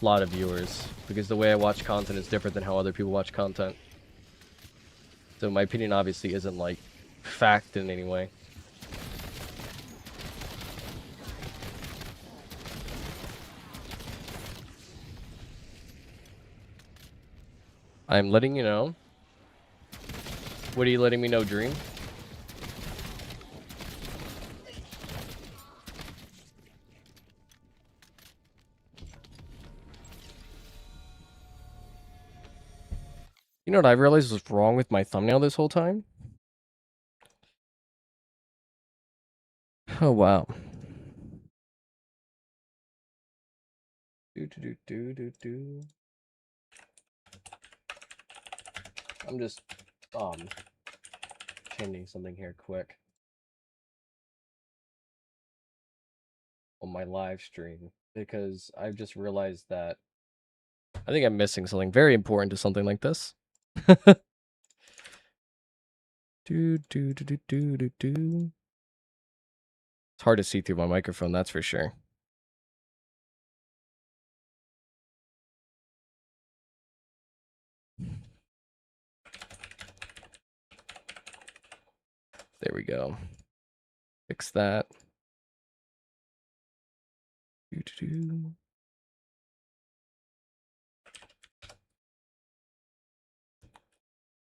lot of viewers, because the way I watch content is different than how other people watch content. So my opinion obviously isn't, like, fact in any way. I'm letting you know. What are you letting me know, Dream? You know what I realized was wrong with my thumbnail this whole time? Oh, wow. I'm just, changing something here quick on my live stream, because I've just realized that I think I'm missing something very important to something like this. It's hard to see through my microphone, that's for sure. There we go. Fix that.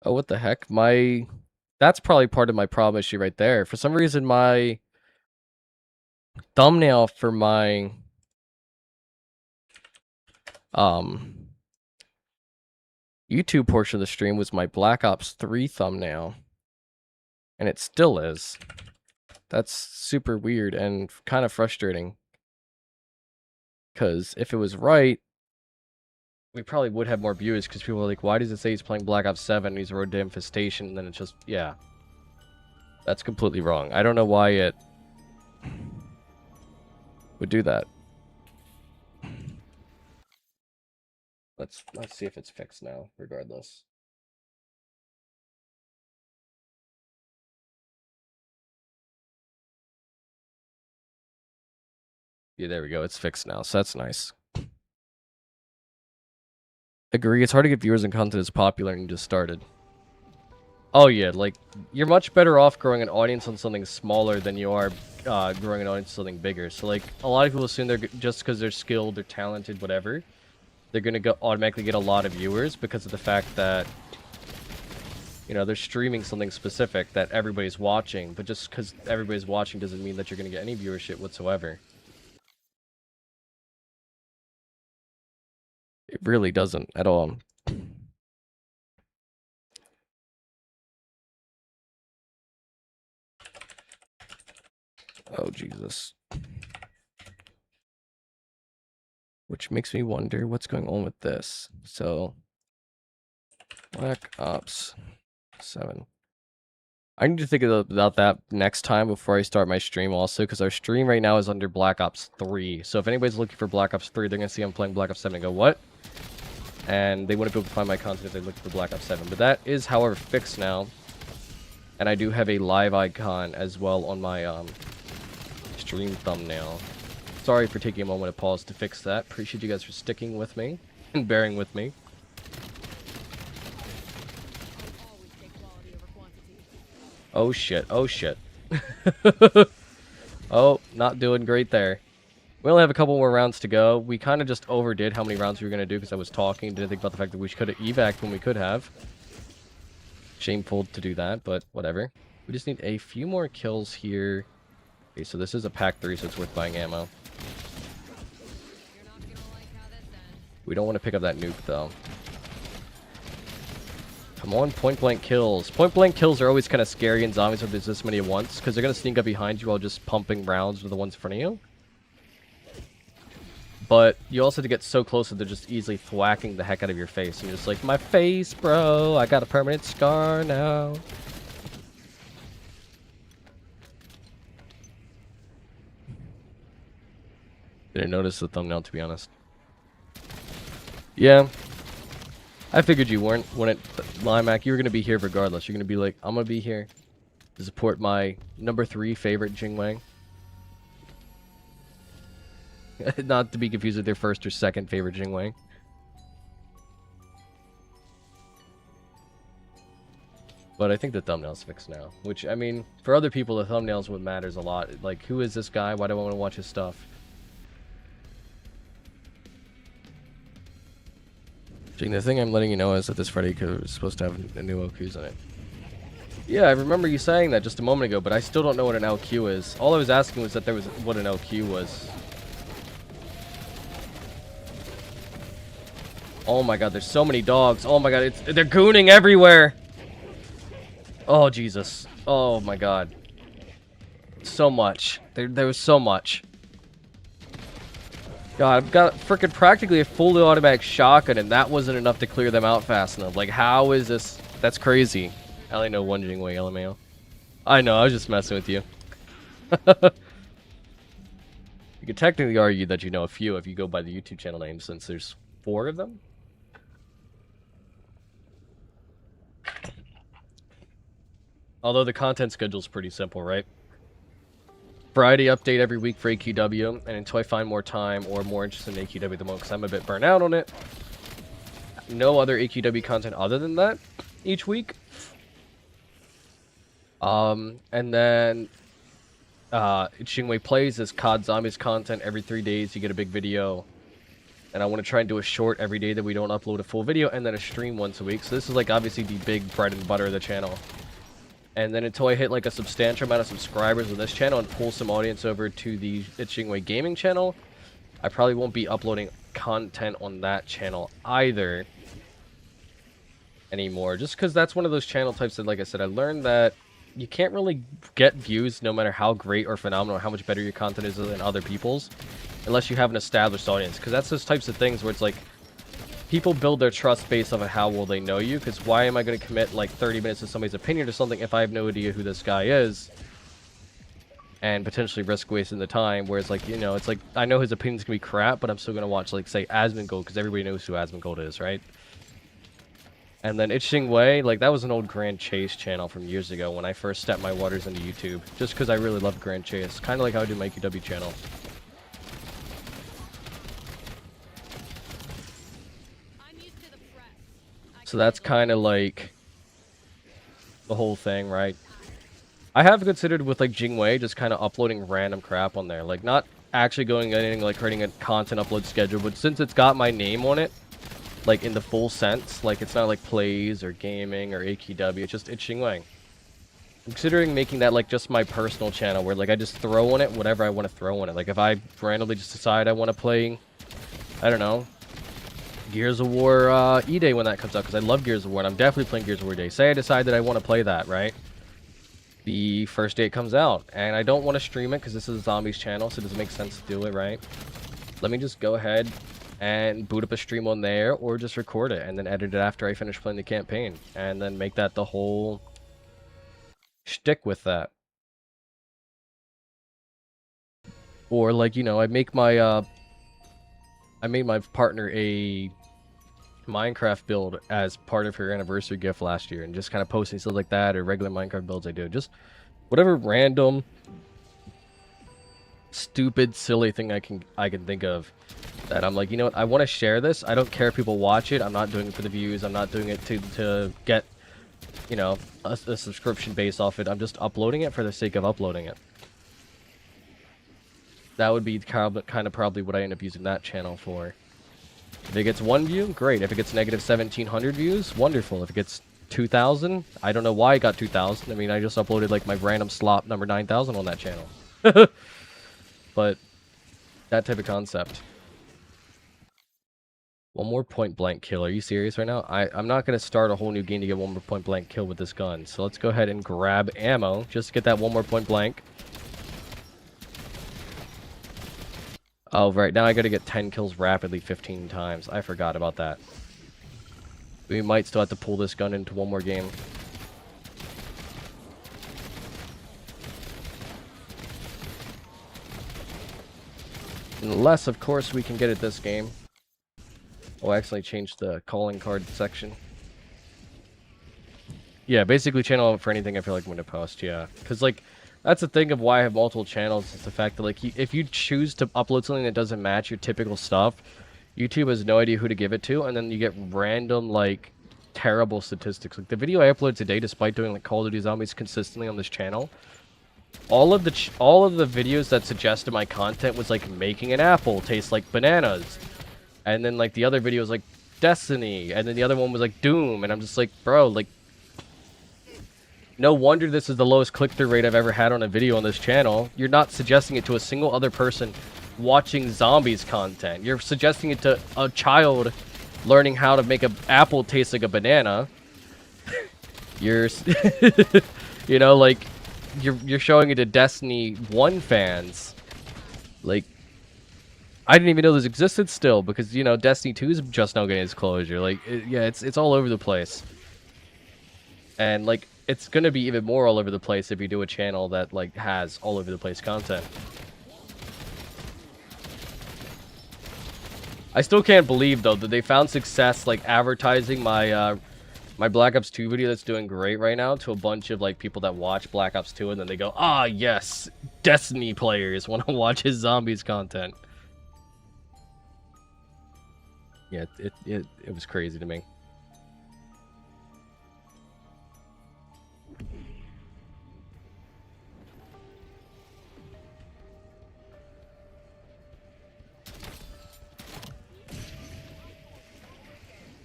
Oh, what the heck? That's probably part of my problem issue right there. For some reason, my thumbnail for my YouTube portion of the stream was my Black Ops 3 thumbnail. And it still is. That's super weird and kind of frustrating. Because if it was right, we probably would have more viewers, because people are like, why does it say he's playing Black Ops 7 and he's Road to Infestation? And then it's just, yeah. That's completely wrong. I don't know why it would do that. Let's see if it's fixed now, regardless. Yeah, there we go. It's fixed now, so that's nice. Agree, it's hard to get viewers and content as popular and you just started. Oh yeah, like, you're much better off growing an audience on something smaller than you are growing an audience on something bigger. So, like, a lot of people assume they're just because they're skilled, they're talented, whatever, they're gonna automatically get a lot of viewers because of the fact that, you know, they're streaming something specific that everybody's watching. But just because everybody's watching doesn't mean that you're gonna get any viewership whatsoever. It really doesn't at all. Oh, Jesus. Which makes me wonder what's going on with this. So, Black Ops 7. I need to think about that next time before I start my stream also, because our stream right now is under Black Ops 3. So if anybody's looking for Black Ops 3, they're going to see I'm playing Black Ops 7 and go, what? And they wouldn't be able to find my content if they looked for Black Ops 7. But that is, however, fixed now. And I do have a live icon as well on my stream thumbnail. Sorry for taking a moment of pause to fix that. Appreciate you guys for sticking with me and bearing with me. Oh shit, oh shit. Oh, not doing great there. We only have a couple more rounds to go. We kind of just overdid how many rounds we were going to do because I was talking. Didn't think about the fact that we could have evac'd when we could have. Shameful to do that, but whatever. We just need a few more kills here. Okay, so this is a pack 3, so it's worth buying ammo. We don't want to pick up that nuke, though. Come on, point-blank kills. Point-blank kills are always kind of scary in zombies if there's this many at once, because they're going to sneak up behind you while just pumping rounds with the ones in front of you. But you also have to get so close that they're just easily thwacking the heck out of your face. And you're just like, my face, bro. I got a permanent scar now. Didn't notice the thumbnail, to be honest. Yeah. I figured you wouldn't. Limac, you were going to be here regardless. You're going to be like, I'm going to be here to support my number 3 favorite Jingwang. Not to be confused with their first or second favorite Jingwang. But I think the thumbnail's fixed now. Which, I mean, for other people, the thumbnail's what matters a lot. Like, who is this guy? Why do I want to watch his stuff? Jing, the thing I'm letting you know is that this Freddy code is supposed to have a new OQs on it. Yeah, I remember you saying that just a moment ago, but I still don't know what an LQ is. All I was asking was that there was what an LQ was. Oh my god, there's so many dogs. Oh my god, they're gooning everywhere. Oh, Jesus. Oh my god. So much. There was so much. God, I've got freaking practically a fully automatic shotgun, and that wasn't enough to clear them out fast enough. Like, how is this? That's crazy. I only know one Jingwei LMAO. I know, I was just messing with you. You could technically argue that you know a few if you go by the YouTube channel name, since there's 4 of them. Although the content schedule is pretty simple, right? Friday update every week for AQW, and until I find more time or more interest in AQW at the moment, because I'm a bit burnt out on it. No other AQW content other than that each week. And then Xingwei Plays is COD Zombies content every 3 days. You get a big video. And I want to try and do a short every day that we don't upload a full video, and then a stream once a week. So this is like obviously the big bread and butter of the channel. And then until I hit like a substantial amount of subscribers on this channel and pull some audience over to the Xingwei Gaming channel, I probably won't be uploading content on that channel either anymore. Just because that's one of those channel types that, like I said, I learned that you can't really get views no matter how great or phenomenal or how much better your content is than other people's, unless you have an established audience. Because that's those types of things where it's like, people build their trust based off of how well they know you, because why am I going to commit like 30 minutes to somebody's opinion or something if I have no idea who this guy is? and potentially risk wasting the time. Whereas, like, you know, it's like, I know his opinion's gonna be crap, but I'm still gonna watch, like, say, Asmongold, because everybody knows who Asmongold is, right? And then Itching Way, like, that was an old Grand Chase channel from years ago when I first stepped my waters into YouTube. Just because I really love Grand Chase. Kind of like how I do my QW channel. So that's kind of like the whole thing, right? I have considered with like Jingwei just kind of uploading random crap on there. Like, not actually going anything like creating a content upload schedule, but since it's got my name on it, like in the full sense, like it's not like plays or gaming or AQW, it's just Itching Way. I'm considering making that like just my personal channel where like I just throw on it whatever I want to throw on it. Like if I randomly just decide I want to play, I don't know, Gears of War E-Day when that comes out, because I love Gears of War and I'm definitely playing Gears of War Day. Say I decide that I want to play that, right? The first day it comes out, and I don't want to stream it because this is a Zombies channel, so it doesn't make sense to do it, right? Let me just go ahead and boot up a stream on there, or just record it and then edit it after I finish playing the campaign, and then make that the whole shtick with that. Or like, you know, I made my partner a Minecraft build as part of her anniversary gift last year, and just kind of posting stuff like that, or regular Minecraft builds I do. Just whatever random, stupid, silly thing I can think of that I'm like, you know what, I want to share this. I don't care if people watch it. I'm not doing it for the views. I'm not doing it to get, you know, a subscription base off it. I'm just uploading it for the sake of uploading it. That would be kind of probably what I end up using that channel for. If it gets 1 view, great. If it gets negative 1,700 views, wonderful. If it gets 2,000, I don't know why it got 2,000. I mean, I just uploaded like my random slop number 9,000 on that channel. But that type of concept. One more point blank kill. Are you serious right now? I'm not going to start a whole new game to get one more point blank kill with this gun. So let's go ahead and grab ammo just to get that one more point blank. Oh, right. Now I got to get 10 kills rapidly 15 times. I forgot about that. We might still have to pull this gun into one more game. Unless, of course, we can get it this game. Oh, I accidentally changed the calling card section. Yeah, basically channel for anything I feel like I'm going to post, yeah. Because, like, that's the thing of why I have multiple channels. Is the fact that, like, if you choose to upload something that doesn't match your typical stuff, YouTube has no idea who to give it to, and then you get random, like, terrible statistics. Like, the video I uploaded today, despite doing, like, Call of Duty Zombies consistently on this channel, all of the videos that suggested my content was, like, making an apple taste like bananas. And then, like, the other video was, like, Destiny. And then the other one was, like, Doom. And I'm just like, bro, like, no wonder this is the lowest click-through rate I've ever had on a video on this channel. You're not suggesting it to a single other person watching Zombies content. You're suggesting it to a child learning how to make an apple taste like a banana. You're, you know, like, you're showing it to Destiny 1 fans. Like, I didn't even know this existed still, because, you know, Destiny 2 is just now getting its closure. Like, yeah, it's all over the place. And, like, it's gonna be even more all over the place if you do a channel that, like, has all over the place content. I still can't believe, though, that they found success, like, advertising my, my Black Ops 2 video that's doing great right now to a bunch of, like, people that watch Black Ops 2, and then they go, ah, yes, Destiny players want to watch his Zombies content. Yeah, it was crazy to me.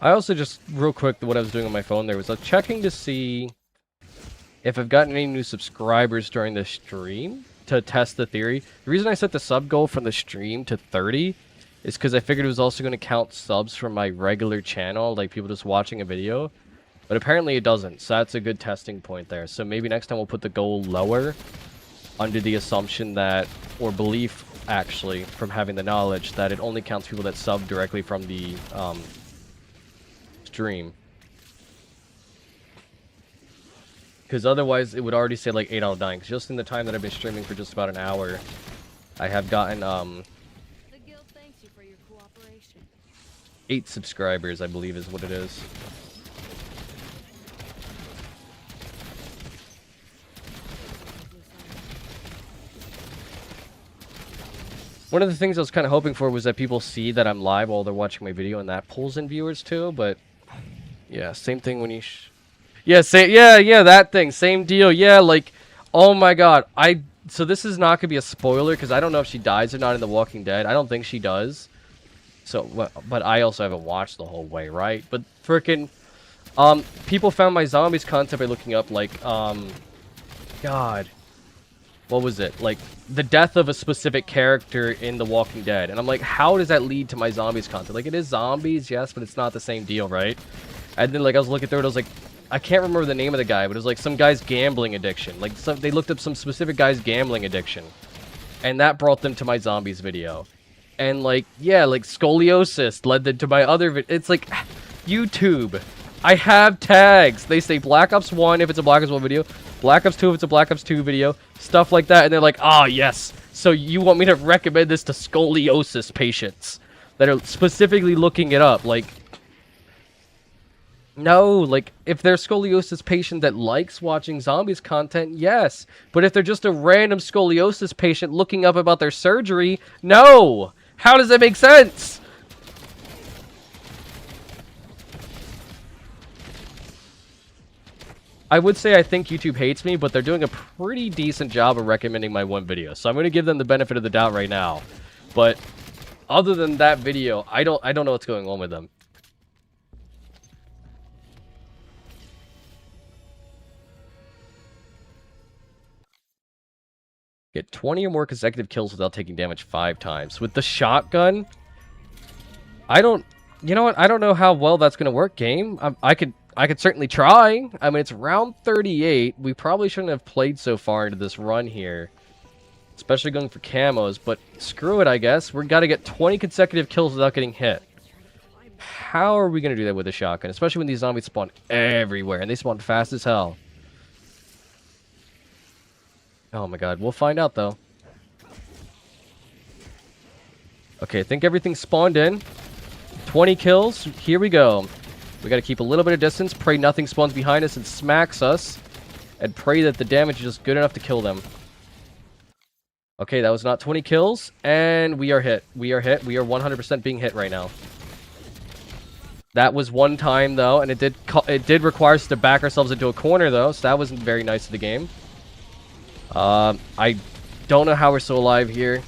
I also just, real quick, what I was doing on my phone there was checking to see if I've gotten any new subscribers during the stream to test the theory. The reason I set the sub goal from the stream to 30 is because I figured it was also going to count subs from my regular channel, like people just watching a video. But apparently it doesn't, so that's a good testing point there. So maybe next time we'll put the goal lower under the assumption that, or belief, actually, from having the knowledge, that it only counts people that sub directly from the stream. Because otherwise, it would already say like 8 out of 9. 'Cause just in the time that I've been streaming for just about an hour, I have gotten The guild thanks you for your cooperation. 8 subscribers, I believe is what it is. One of the things I was kind of hoping for was that people see that I'm live while they're watching my video, and that pulls in viewers too. But yeah, same thing when you. Yeah, that thing, same deal. Yeah, like, oh my god, so this is not gonna be a spoiler because I don't know if she dies or not in The Walking Dead. I don't think she does. So, but I also haven't watched the whole way, right? But frickin', people found my zombies content by looking up like, God. What was it? Like, the death of a specific character in The Walking Dead. And I'm like, how does that lead to my zombies content? Like, it is zombies, yes, but it's not the same deal, right? And then, like, I was looking through it, I was like, I can't remember the name of the guy, but it was like some guy's gambling addiction. Like, they looked up some specific guy's gambling addiction. And that brought them to my zombies video. And, like, yeah, like, scoliosis led them to my other video. It's like, YouTube. I have tags. They say Black Ops 1 if it's a Black Ops 1 video, Black Ops 2 if it's a Black Ops 2 video, stuff like that. And they're like, ah, yes. So you want me to recommend this to scoliosis patients that are specifically looking it up? Like, no, like, if they're a scoliosis patient that likes watching zombies content, yes. But if they're just a random scoliosis patient looking up about their surgery, no. How does that make sense? I would say I think YouTube hates me, but they're doing a pretty decent job of recommending my one video. So I'm going to give them the benefit of the doubt right now. But other than that video, I don't know what's going on with them. Get 20 or more consecutive kills without taking damage 5 times. With the shotgun, you know what? I don't know how well that's going to work, game. I could certainly try. I mean, it's round 38. We probably shouldn't have played so far into this run here. Especially going for camos, but screw it, I guess. We've got to get 20 consecutive kills without getting hit. How are we going to do that with a shotgun? Especially when these zombies spawn everywhere, and they spawn fast as hell. Oh my god, we'll find out, though. Okay, I think everything's spawned in. 20 kills. Here we go. We gotta keep a little bit of distance, pray nothing spawns behind us and smacks us, and pray that the damage is just good enough to kill them. Okay, that was not 20 kills, and we are hit. We are hit. We are 100% being hit right now. That was one time, though, and it did require us to back ourselves into a corner, though, so that wasn't very nice of the game. I don't know how we're still alive here.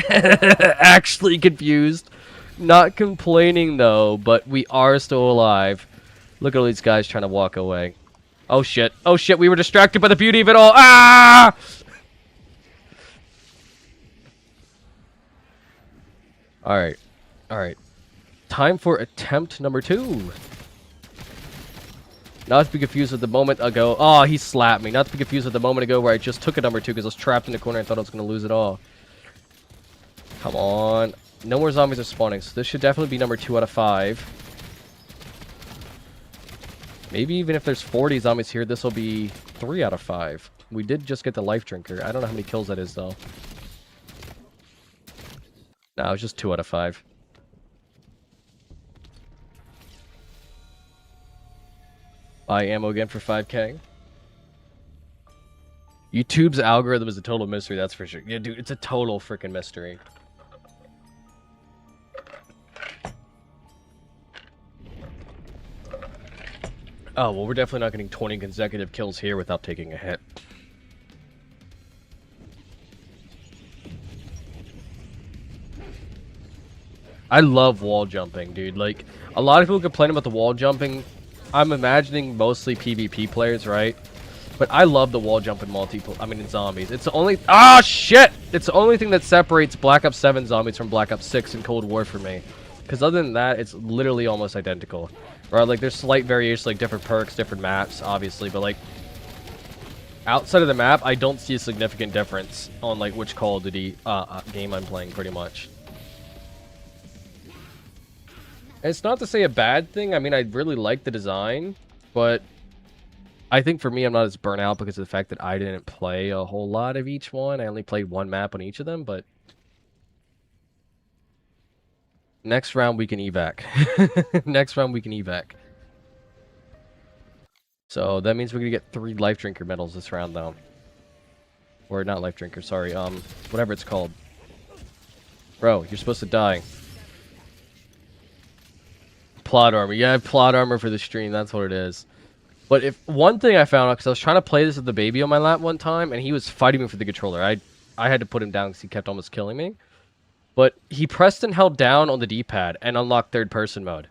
Actually confused. Not complaining, though, but we are still alive. Look at all these guys trying to walk away. Oh, shit. Oh, shit. We were distracted by the beauty of it all. Ah! Alright. Alright. Time for attempt number 2. Not to be confused with the moment ago. Oh, he slapped me. Not to be confused with the moment ago where I just took a number 2 because I was trapped in the corner and thought I was going to lose it all. Come on. No more zombies are spawning, so this should definitely be number 2 out of 5. Maybe even if there's 40 zombies here, this will be 3 out of 5. We did just get the life drinker. I don't know how many kills that is, though. No, it's just 2 out of 5. Buy ammo again for 5k. YouTube's algorithm is a total mystery, that's for sure. Yeah, dude, it's a total freaking mystery. Oh, well, we're definitely not getting 20 consecutive kills here without taking a hit. I love wall jumping, dude. Like, a lot of people complain about the wall jumping. I'm imagining mostly PvP players, right? But I love the wall jump in in zombies. It's the only... Ah, shit! It's the only thing that separates Black Ops 7 zombies from Black Ops 6 and Cold War for me. Because other than that, it's literally almost identical. Right? Like, there's slight variations, like different perks, different maps, obviously. But, like, outside of the map, I don't see a significant difference on, like, which Call of Duty game I'm playing, pretty much. It's not to say a bad thing. I mean, I really like the design, but I think for me, I'm not as burnt out because of the fact that I didn't play a whole lot of each one. I only played one map on each of them, but next round we can evac. Next round we can evac. So that means we're gonna get 3 life drinker medals this round, though. Or not life drinker, sorry. Whatever it's called. Bro, you're supposed to die. Plot armor. Yeah, I have plot armor for the stream. That's what it is. But if one thing I found out, because I was trying to play this with the baby on my lap one time, and he was fighting me for the controller. I had to put him down because he kept almost killing me. But he pressed and held down on the D-pad and unlocked third-person mode.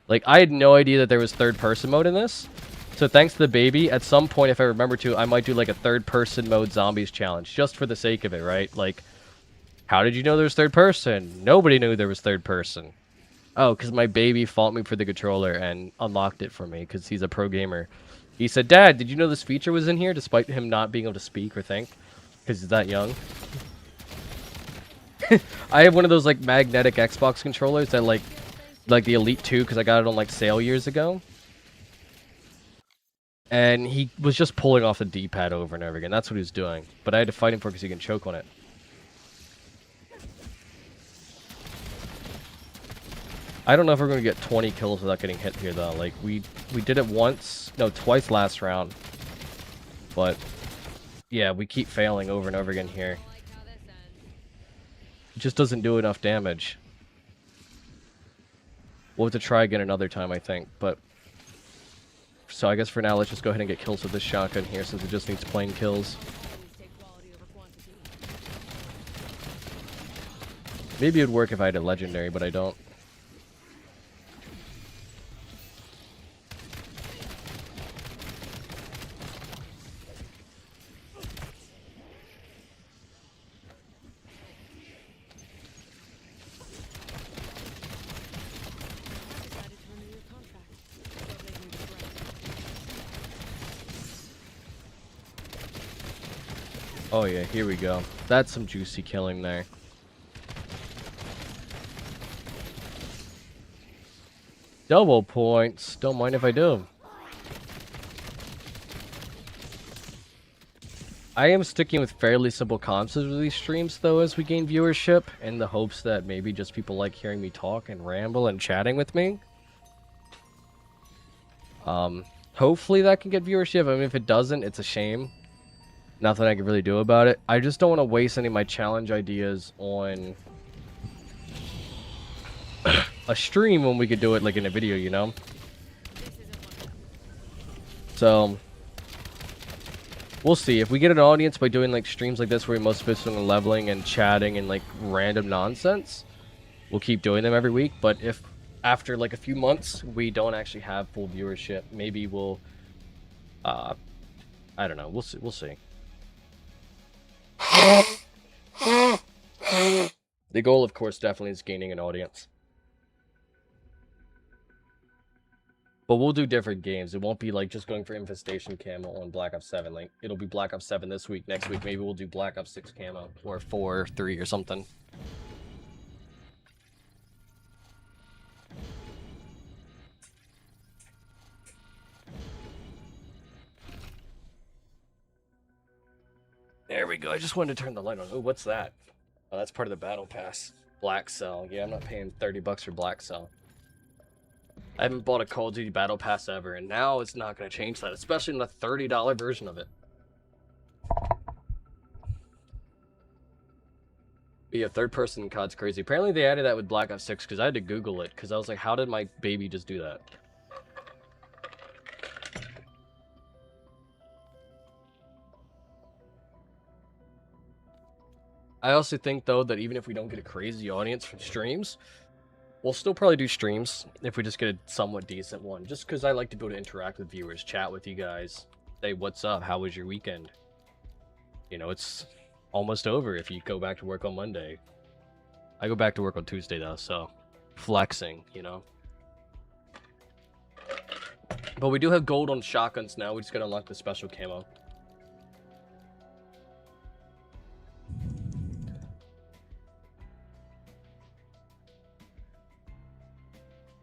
Like, I had no idea that there was third-person mode in this. So thanks to the baby, at some point, if I remember to, I might do like a third-person mode zombies challenge, just for the sake of it, right? Like, how did you know there was third-person? Nobody knew there was third-person. Oh, because my baby fought me for the controller and unlocked it for me because he's a pro gamer. He said, Dad, did you know this feature was in here despite him not being able to speak or think? Because he's that young. I have one of those like magnetic Xbox controllers that like the Elite 2 because I got it on like sale years ago. And he was just pulling off the D-pad over and over again. That's what he was doing. But I had to fight him for it because he can choke on it. I don't know if we're going to get 20 kills without getting hit here, though. Like, we did it once. No, twice last round. But, yeah, we keep failing over and over again here. It just doesn't do enough damage. We'll have to try again another time, I think. But, so I guess for now, let's just go ahead and get kills with this shotgun here, since it just needs plain kills. Maybe it would work if I had a legendary, but I don't. Oh yeah, here we go. That's some juicy killing there. Double points. Don't mind if I do. I am sticking with fairly simple concepts with these streams, though, as we gain viewership, in the hopes that maybe just people like hearing me talk and ramble and chatting with me. Hopefully that can get viewership. I mean, if it doesn't, it's a shame. Nothing I can really do about it. I just don't want to waste any of my challenge ideas on a stream when we could do it like in a video, you know? So, we'll see. If we get an audience by doing like streams like this where we're most focused on leveling and chatting and like random nonsense, we'll keep doing them every week. But if after like a few months we don't actually have full viewership, maybe we'll, I don't know. We'll see. We'll see. The goal, of course, definitely is gaining an audience. But we'll do different games. It won't be like just going for Infestation Camo on Black Ops 7. Like, it'll be Black Ops 7 this week. Next week, maybe we'll do Black Ops 6 Camo. Or 4, 3, or something. There we go. I just wanted to turn the light on. Oh, what's that? Oh, that's part of the battle pass. Black Cell. Yeah, I'm not paying $30 for Black Cell. I haven't bought a Call of Duty battle pass ever, and now it's not going to change that, especially in the $30 version of it. But yeah, third-person COD's crazy. Apparently they added that with Black Ops 6, because I had to Google it, because I was like, how did my baby just do that? I also think, though, that even if we don't get a crazy audience from streams, we'll still probably do streams if we just get a somewhat decent one. Just because I like to be able to interact with viewers, chat with you guys, say, what's up, how was your weekend? You know, it's almost over if you go back to work on Monday. I go back to work on Tuesday, though, so flexing, you know? But we do have gold on shotguns now. We just gotta unlock the special camo.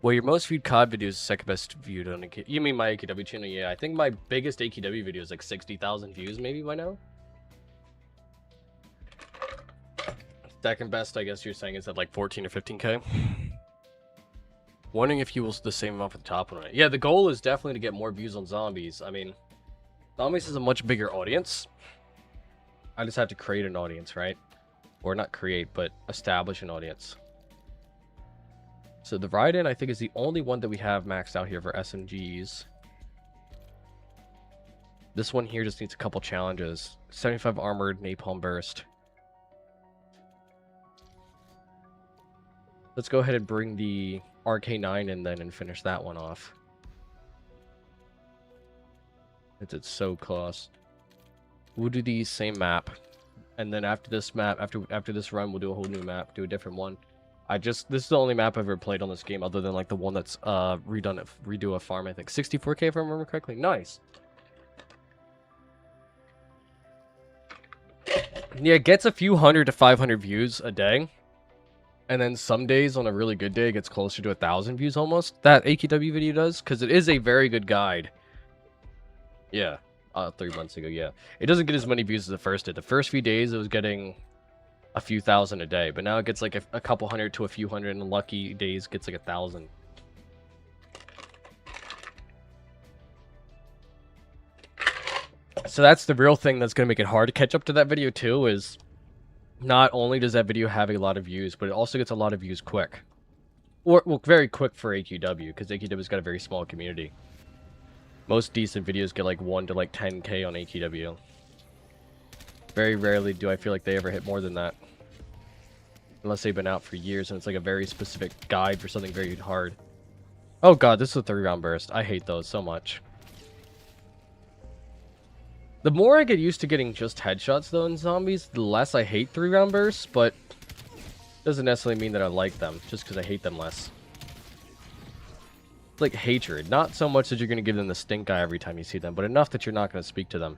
Well, your most viewed COD video is the second best viewed on a... You mean my AKW channel? Yeah, I think my biggest AKW video is like 60,000 views maybe by now. Second best, I guess you're saying, is at like 14 or 15k. Wondering if you will the same amount for the top one. Yeah, the goal is definitely to get more views on zombies. I mean, zombies is a much bigger audience. I just have to create an audience, right? Or not create, but establish an audience. So the ride-in, I think, is the only one that we have maxed out here for SMGs. This one here just needs a couple challenges. 75 armored, napalm burst. Let's go ahead and bring the RK9 in then and finish that one off. It's so close. We'll do the same map. And then after this map, after this run, we'll do a whole new map, do a different one. This is the only map I've ever played on this game, other than like the one that's redo a farm, I think. 64k if I remember correctly. Nice. Yeah, it gets a few 100 to 500 views a day. And then some days, on a really good day, it gets closer to 1,000 views almost. That AKW video does, because it is a very good guide. Yeah, 3 months ago, yeah. It doesn't get as many views as the first did. The first few days, it was getting a few thousand a day. But now it gets like a couple hundred to a few hundred, and lucky days gets like 1,000. So that's the real thing that's going to make it hard to catch up to that video too, is... Not only does that video have a lot of views, but it also gets a lot of views quick. Or, well, very quick for AQW, because AQW's got a very small community. Most decent videos get like 1 to like 10k on AQW. Very rarely do I feel like they ever hit more than that. Unless they've been out for years and it's like a very specific guide for something very hard. Oh god, this is a 3-round burst. I hate those so much. The more I get used to getting just headshots, though, in zombies, the less I hate 3-round bursts, but doesn't necessarily mean that I like them, just because I hate them less. It's like hatred. Not so much that you're going to give them the stink eye every time you see them, but enough that you're not going to speak to them.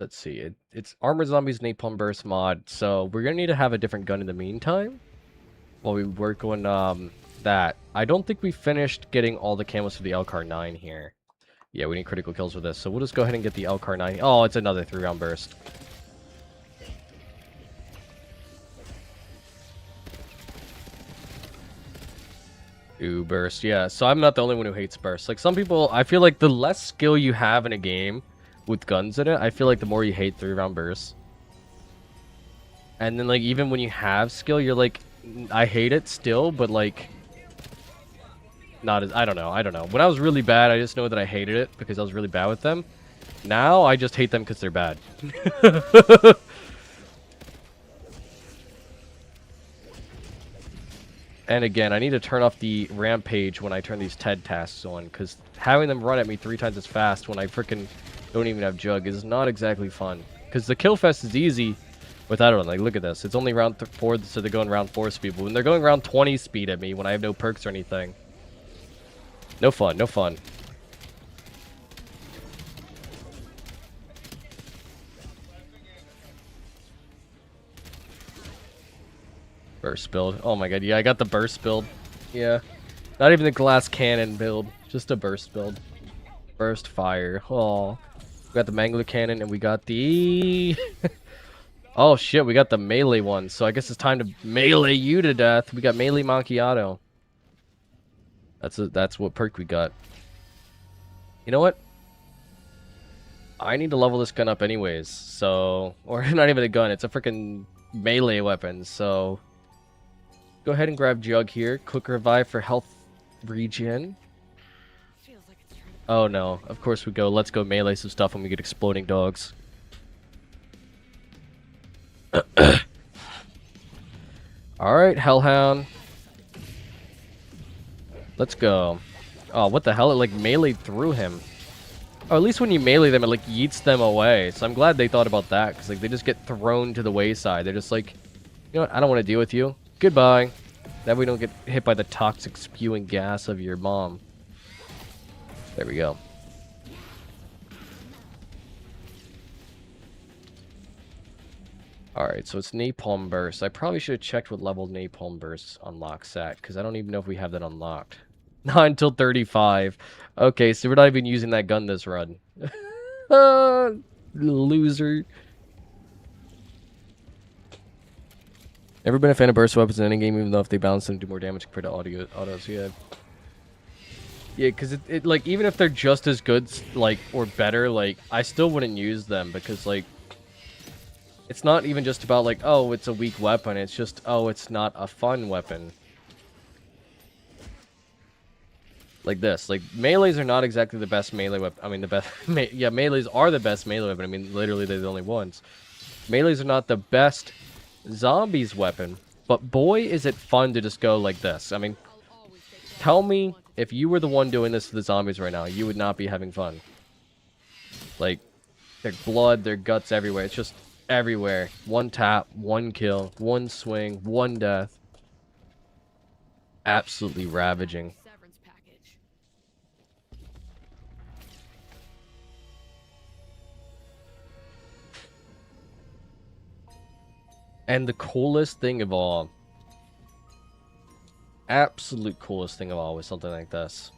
Let's see. It's Armored Zombies Napalm Burst mod, so we're going to need to have a different gun in the meantime. While we work on, that. I don't think we finished getting all the camos for the LCAR-9 here. Yeah, we need critical kills for this, so we'll just go ahead and get the LCAR-9. Oh, it's another 3-round burst. Ooh, burst. Yeah, so I'm not the only one who hates burst. Like, some people, I feel like the less skill you have in a game with guns in it, I feel like the more you hate 3-round bursts. And then, like, even when you have skill, you're like, I hate it still, but, like... Not as... I don't know. When I was really bad, I just know that I hated it because I was really bad with them. Now, I just hate them because they're bad. And again, I need to turn off the rampage when I turn these TED tasks on, because having them run at me 3 times as fast when I freaking don't even have Jug is not exactly fun. Because the kill fest is easy without it. Like, look at this. It's only round 4, so they're going round 4 speed. But when they're going round 20 speed at me when I have no perks or anything... No fun, no fun. Burst build. Oh my god, yeah, I got the burst build. Yeah. Not even the glass cannon build. Just a burst build. Burst fire. Oh. We got the Mangler cannon and we got the... Oh shit, we got the melee one. So I guess it's time to melee you to death. We got melee macchiato. That's what perk we got. You know what? I need to level this gun up anyways, so... Or not even a gun, it's a freaking melee weapon, so... Go ahead and grab Jug here. Quick revive for health regen. Oh no, of course we go. Let's go melee some stuff when we get exploding dogs. Alright, Hellhound. Let's go. Oh, what the hell? It, like, meleeed through him. Oh, at least when you melee them, it, like, yeets them away. So I'm glad they thought about that, because, like, they just get thrown to the wayside. They're just like, you know what? I don't want to deal with you. Goodbye. That way we don't get hit by the toxic spewing gas of your mom. There we go. Alright, so it's Napalm Burst. I probably should have checked what level Napalm Burst unlocks at, because I don't even know if we have that unlocked. Not until 35. Okay, so we're not even using that gun this run. Loser. Ever been a fan of burst weapons in any game, even though if they balance them, do more damage compared to autos? Yeah. Yeah, because it like, even if they're just as good, like, or better, like, I still wouldn't use them, because, like, it's not even just about, like, oh, it's a weak weapon. It's just, oh, it's not a fun weapon. Like this. Like, melees are not exactly the best melee weapon. I mean, the best... yeah, melees are the best melee weapon. I mean, literally, they're the only ones. Melees are not the best zombies weapon. But boy, is it fun to just go like this. I mean, tell me if you were the one doing this to the zombies right now, you would not be having fun. Like, their blood, their guts everywhere. It's just everywhere. One tap, one kill, one swing, one death. Absolutely ravaging. Severance package. And the coolest thing of all, absolute coolest thing of all was something like this.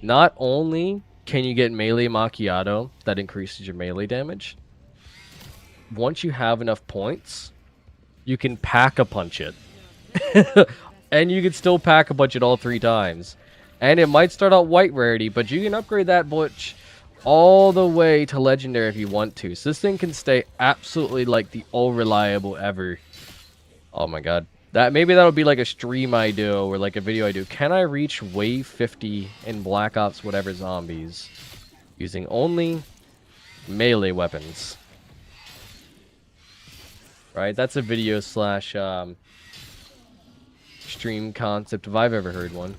Not only can you get melee macchiato that increases your melee damage, once you have enough points, you can pack-a-punch it. And you can still pack-a-punch it all 3 times. And it might start out white rarity, but you can upgrade that butch all the way to legendary if you want to. So this thing can stay absolutely like the all reliable ever. Oh my god. Maybe that'll be like a stream I do or like a video I do. Can I reach wave 50 in Black Ops whatever zombies using only melee weapons? Right? That's a video slash stream concept if I've ever heard one.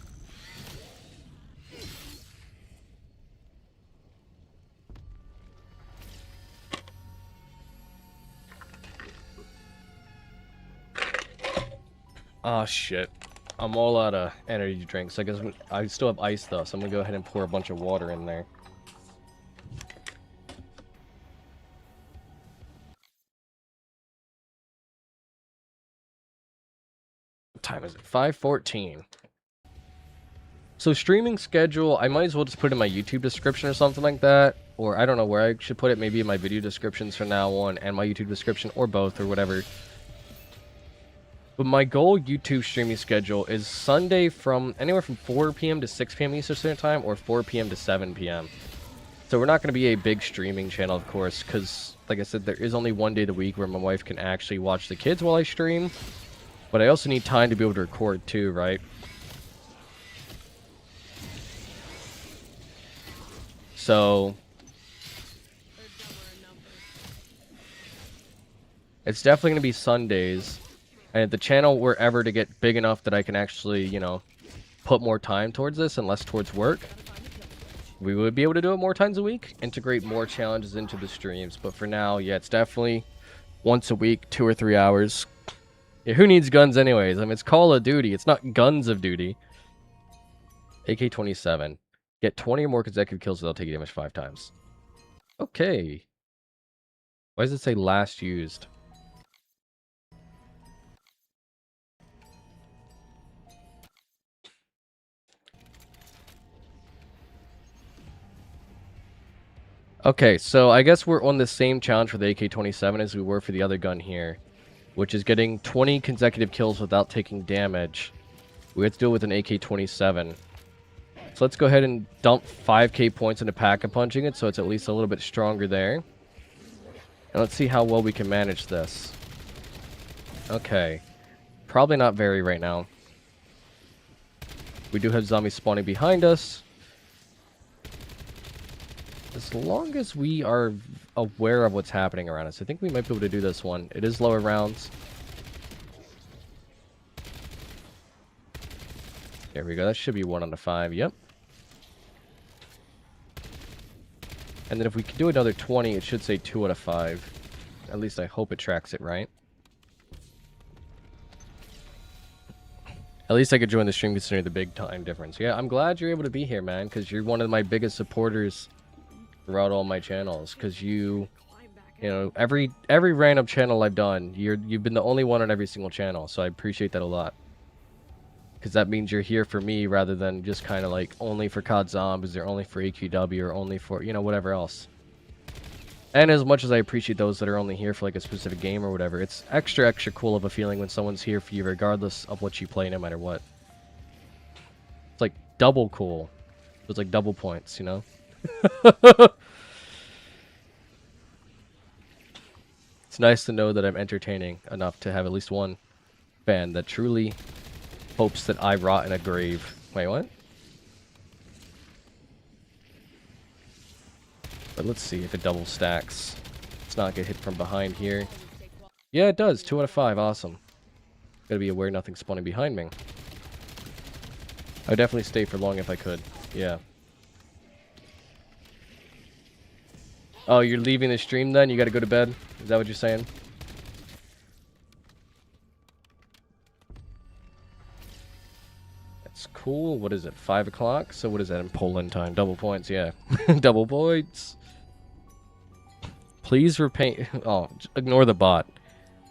Oh shit. I'm all out of energy drinks. I guess I still have ice though, so I'm gonna go ahead and pour a bunch of water in there. What time is it? 5:14. So streaming schedule, I might as well just put in my YouTube description or something like that. Or I don't know where I should put it. Maybe in my video descriptions from now on and my YouTube description or both or whatever. But my goal YouTube streaming schedule is Sunday from anywhere from 4 p.m. to 6 p.m. Eastern Standard Time or 4 p.m. to 7 p.m. So we're not going to be a big streaming channel, of course, because, like I said, there is only one day of the week where my wife can actually watch the kids while I stream. But I also need time to be able to record too, right? So it's definitely going to be Sundays. And if the channel were ever to get big enough that I can actually, you know, put more time towards this and less towards work, we would be able to do it more times a week, integrate more challenges into the streams. But for now, yeah, it's definitely once a week, 2 or 3 hours. Yeah, who needs guns anyways? I mean, it's Call of Duty. It's not Guns of Duty. AK-27. Get 20 or more consecutive kills without taking damage 5 times. Okay. Why does it say last used? Okay, so I guess we're on the same challenge for the AK-27 as we were for the other gun here, which is getting 20 consecutive kills without taking damage. We have to deal with an AK-27. So let's go ahead and dump 5k points into pack-a-punching it, so it's at least a little bit stronger there. And let's see how well we can manage this. Okay. Probably not very right now. We do have zombies spawning behind us. As long as we are aware of what's happening around us, I think we might be able to do this one. It is lower rounds. There we go. That should be 1 out of 5. Yep. And then if we can do another 20, it should say 2 out of 5. At least I hope it tracks it right. At least I could join the stream considering the big time difference. Yeah, I'm glad you're able to be here, man, because you're one of my biggest supporters throughout all my channels, because you You know, every random channel I've done, you've been the only one on every single channel, so I appreciate that a lot. Because that means you're here for me rather than just kind of like only for COD Zombies or only for AQW or only for, you know, whatever else. And as much as I appreciate those that are only here for like a specific game or whatever, it's extra cool of a feeling when someone's here for you regardless of what you play, no matter what. It's like double cool. It's like double points, you know? It's nice to know that I'm entertaining enough to have at least one fan that truly hopes that I rot in a grave. Wait, what? But let's see if it double stacks. Let's not get hit from behind here. Yeah, it does. 2 out of 5. Awesome. Gotta be aware nothing's spawning behind me. I would definitely stay for long if I could. Yeah. Oh, you're leaving the stream then? You gotta go to bed? Is that what you're saying? That's cool. What is it? 5 o'clock? So what is that in Poland time? Double points, yeah. Double points. Please repaint. Oh, ignore the bot.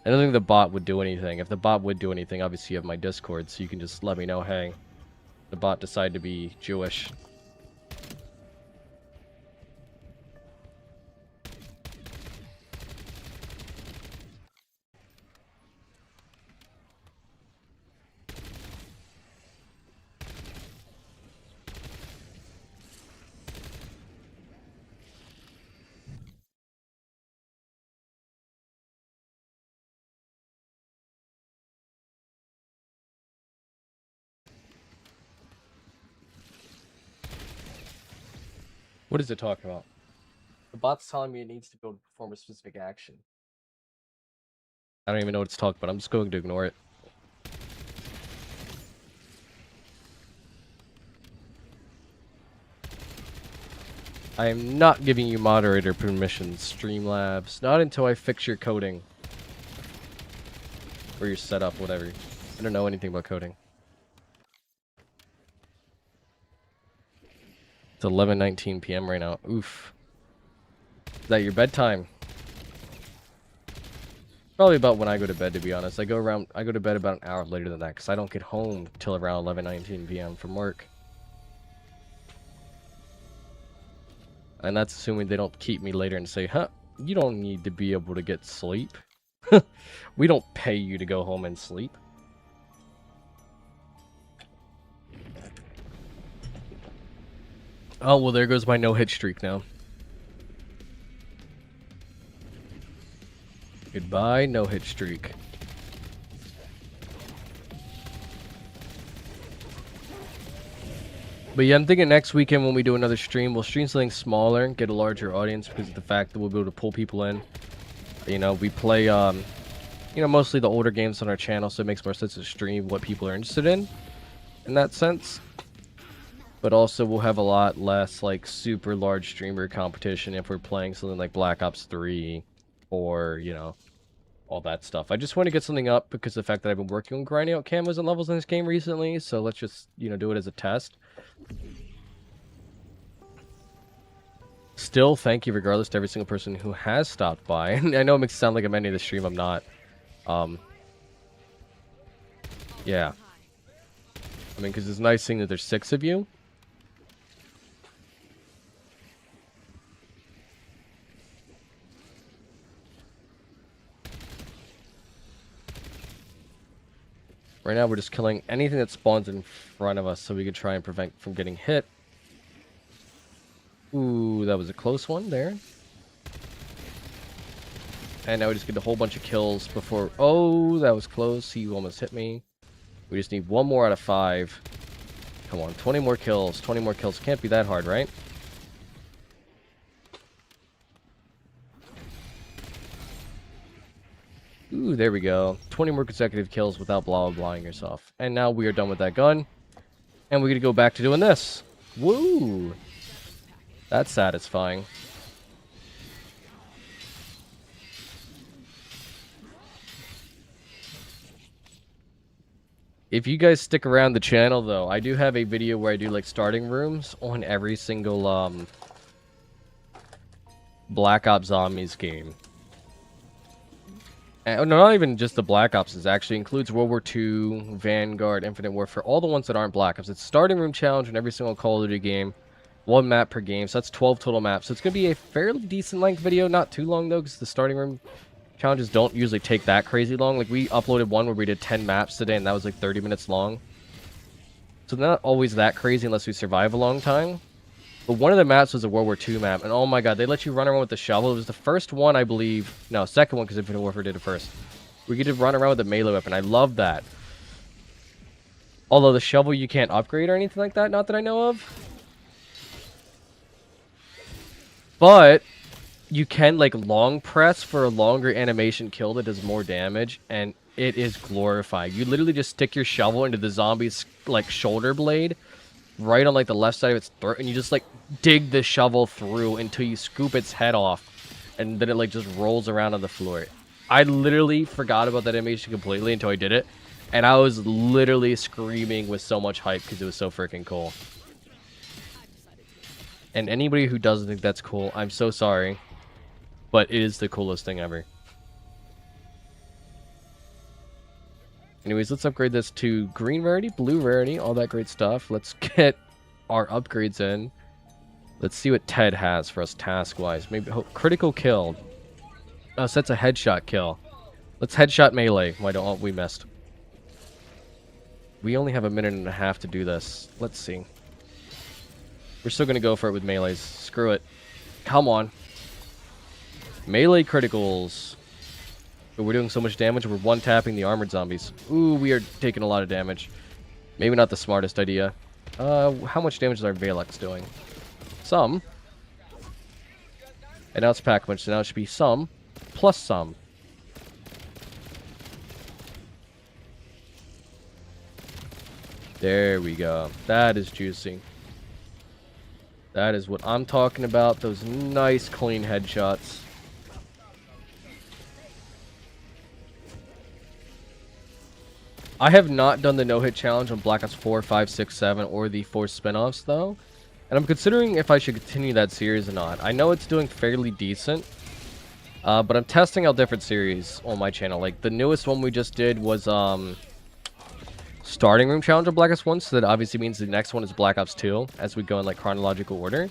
I don't think the bot would do anything. If the bot would do anything, obviously you have my Discord, so you can just let me know, hey, the bot decided to be Jewish. What is it talking about? The bot's telling me it needs to go perform a specific action. I don't even know what it's talking about. I'm just going to ignore it. I am not giving you moderator permissions, Streamlabs. Not until I fix your coding. Or your setup, whatever. I don't know anything about coding. It's 11:19 p.m. right now. Oof. Is that your bedtime? Probably about when I go to bed, to be honest. I go to bed about an hour later than that, because I don't get home till around 11:19 p.m. from work. And that's assuming they don't keep me later and say, huh, you don't need to be able to get sleep. We don't pay you to go home and sleep. Oh, well, there goes my no-hit streak now. Goodbye, no-hit streak. But yeah, I'm thinking next weekend when we do another stream, we'll stream something smaller, get a larger audience because of the fact that we'll be able to pull people in. You know, we play, you know, mostly the older games on our channel, so it makes more sense to stream what people are interested in that sense. But also, we'll have a lot less, like, super large streamer competition if we're playing something like Black Ops 3 or, you know, all that stuff. I just want to get something up because of the fact that I've been working on grinding out camos and levels in this game recently, so let's just, you know, do it as a test. Still, thank you regardless to every single person who has stopped by. I know it makes it sound like I'm ending the stream, I'm not. Yeah. I mean, because it's nice seeing that there's 6 of you. Right now, we're just killing anything that spawns in front of us so we can try and prevent from getting hit. Ooh, that was a close one there. And now we just get a whole bunch of kills before... Oh, that was close. He almost hit me. We just need 1 more out of 5. Come on, 20 more kills. 20 more kills. Can't be that hard, right? Ooh, there we go. 20 more consecutive kills without blah-blah-blahing yourself. And now we are done with that gun. And we're going to go back to doing this. Woo! That's satisfying. If you guys stick around the channel, though, I do have a video where I do, like, starting rooms on every single, Black Ops Zombies game. And no, not even just the Black Ops. It actually includes World War II, Vanguard, Infinite Warfare, all the ones that aren't Black Ops. It's starting room challenge in every single Call of Duty game. 1 map per game, so that's 12 total maps. So it's going to be a fairly decent length video. Not too long, though, because the starting room challenges don't usually take that crazy long. Like, we uploaded one where we did 10 maps today, and that was like 30 minutes long. So not always that crazy unless we survive a long time. But one of the maps was a World War II map, and oh my god, they let you run around with the shovel. It was the first one, I believe. No, second one, because Infinite Warfare did it first. We get to run around with a melee weapon. I love that. Although the shovel you can't upgrade or anything like that, not that I know of. But you can, like, long press for a longer animation kill that does more damage, and it is glorified. You literally just stick your shovel into the zombie's, like, shoulder blade, right on, like, the left side of its throat, and you just, like, dig the shovel through until you scoop its head off, and then it, like, just rolls around on the floor. I literally forgot about that animation completely until I did it, and I was literally screaming with so much hype because it was so freaking cool. And anybody who doesn't think that's cool, I'm so sorry. But it is the coolest thing ever. Anyways, let's upgrade this to green rarity, blue rarity, all that great stuff. Let's get our upgrades in. Let's see what Ted has for us task-wise. Maybe critical kill. Oh, so that's a headshot kill. Let's headshot melee. Why don't we missed? We only have a minute and a half to do this. Let's see. We're still going to go for it with melees. Screw it. Come on. Melee criticals. But we're doing so much damage, we're one-tapping the armored zombies. Ooh, we are taking a lot of damage. Maybe not the smartest idea. How much damage is our Valix doing? Some. And now it's pack punch, so now it should be some plus some. There we go. That is juicy. That is what I'm talking about. Those nice, clean headshots. I have not done the no-hit challenge on Black Ops 4, 5, 6, 7, or the 4 spin-offs, though. And I'm considering if I should continue that series or not. I know it's doing fairly decent. But I'm testing out different series on my channel. Like, the newest one we just did was, starting room challenge on Black Ops 1, so that obviously means the next one is Black Ops 2, as we go in, like, chronological order.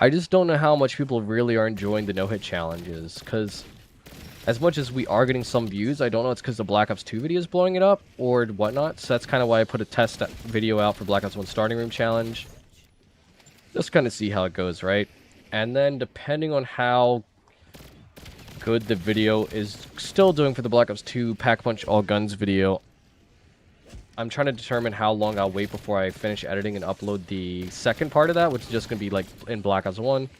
I just don't know how much people really are enjoying the no-hit challenges, because as much as we are getting some views, I don't know it's because the Black Ops 2 video is blowing it up, or whatnot, so that's kind of why I put a test video out for Black Ops 1 starting room challenge. Just kind of see how it goes, right? And then, depending on how good the video is still doing for the Black Ops 2 Pack Punch All Guns video, I'm trying to determine how long I'll wait before I finish editing and upload the second part of that, which is just going to be like in Black Ops 1.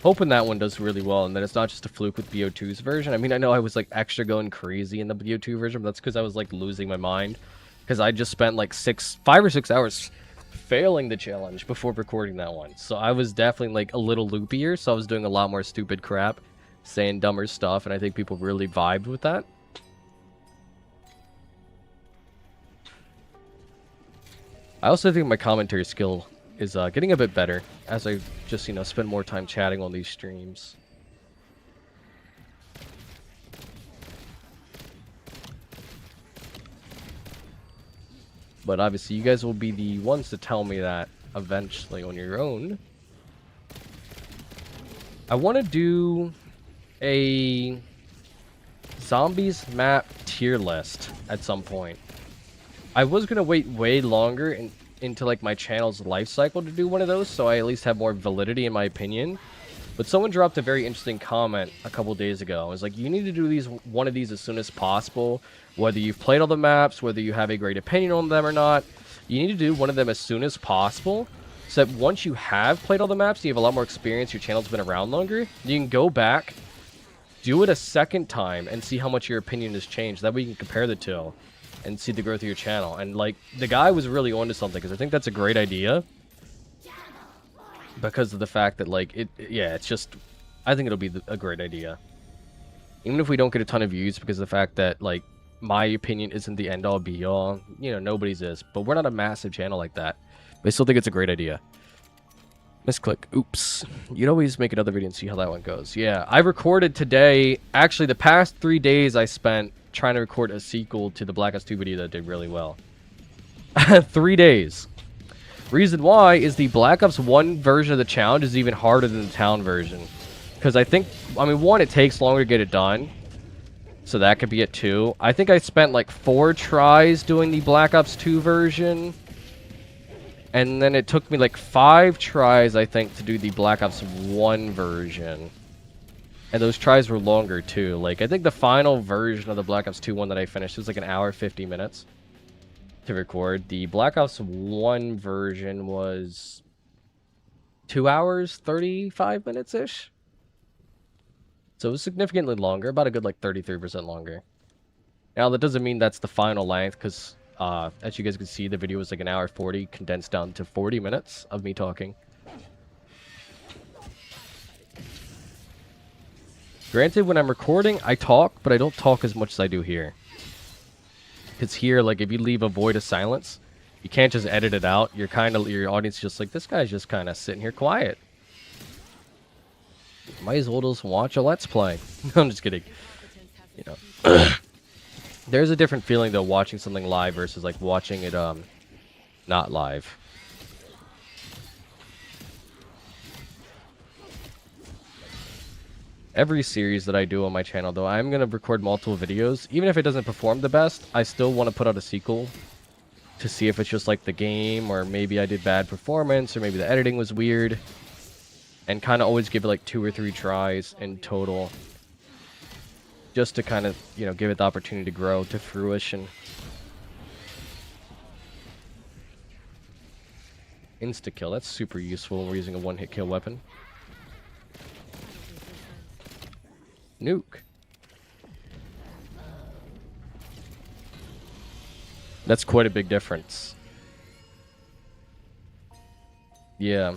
Hoping that one does really well and that it's not just a fluke with BO2's version. I mean, I know I was like extra going crazy in the BO2 version, but that's because I was like losing my mind. Because I just spent like 5 or 6 hours failing the challenge before recording that one. So I was definitely like a little loopier, so I was doing a lot more stupid crap, saying dumber stuff, and I think people really vibed with that. I also think my commentary skill is getting a bit better as I just, you know, spend more time chatting on these streams. But obviously, you guys will be the ones to tell me that eventually on your own. I want to do a zombies map tier list at some point. I was going to wait way longer into like my channel's life cycle to do one of those, so I at least have more validity in my opinion. But someone dropped a very interesting comment a couple days ago. It was like, you need to do one of these as soon as possible. Whether you've played all the maps, whether you have a great opinion on them or not, you need to do one of them as soon as possible. So that once you have played all the maps, you have a lot more experience, your channel's been around longer, you can go back, do it a second time, and see how much your opinion has changed. That way you can compare the two and see the growth of your channel. And like, the guy was really onto something, because I think that's a great idea. Because of the fact that, like, yeah, it's just, I think it'll be a great idea. Even if we don't get a ton of views, because of the fact that, like, my opinion isn't the end-all, be-all. You know, nobody's is. But we're not a massive channel like that. But I still think it's a great idea. Misclick. Oops. You'd always make another video and see how that one goes. Yeah, I recorded today. Actually, the past 3 days I spent trying to record a sequel to the Black Ops 2 video that did really well. 3 days. Reason why is the Black Ops 1 version of the challenge is even harder than the town version. Because I mean, 1, it takes longer to get it done. So that could be it too. I think I spent like 4 tries doing the Black Ops 2 version. And then it took me like 5 tries, I think, to do the Black Ops 1 version. And those tries were longer too. Like, I think the final version of the Black Ops 2 one that I finished was like an hour 50 minutes to record. The Black Ops 1 version was 2 hours 35 minutes-ish. So it was significantly longer, about a good like 33% longer. Now that doesn't mean that's the final length, because as you guys can see, the video was like an hour 40 condensed down to 40 minutes of me talking. Granted, when I'm recording, I talk, but I don't talk as much as I do here. Because here, like, if you leave a void of silence, you can't just edit it out. Your audience is just like, this guy's just kind of sitting here quiet. Might as well just watch a Let's Play. I'm just kidding. You know. There's a different feeling, though, watching something live versus, like, watching it, not live. Every series that I do on my channel, though, I'm going to record multiple videos. Even if it doesn't perform the best, I still want to put out a sequel to see if it's just like the game, or maybe I did bad performance, or maybe the editing was weird. And kind of always give it like 2 or 3 tries in total. Just to kind of, you know, give it the opportunity to grow to fruition. Insta-kill, that's super useful when we're using a one-hit kill weapon. Nuke. That's quite a big difference. Yeah.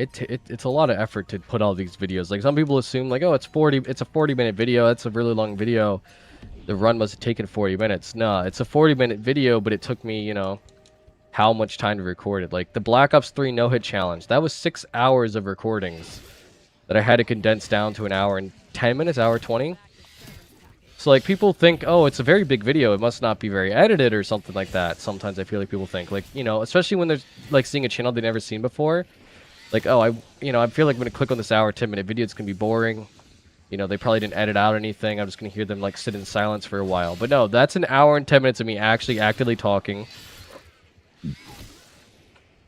It's a lot of effort to put all these videos. Like, some people assume, like, oh, it's a 40-minute video. That's a really long video. The run must have taken 40 minutes. Nah, it's a 40-minute video, but it took me, you know, how much time to record it. Like, the Black Ops 3 no-hit challenge. That was 6 hours of recordings that I had to condense down to an hour and 10 minutes, hour 20. So, like, people think, oh, it's a very big video. It must not be very edited or something like that. Sometimes I feel like people think, like, you know, especially when they're, like, seeing a channel they've never seen before. Like, oh, I feel like I'm going to click on this hour, 10-minute video, it's going to be boring. You know, they probably didn't edit out anything. I'm just going to hear them, like, sit in silence for a while. But no, that's an hour and 10 minutes of me actually actively talking.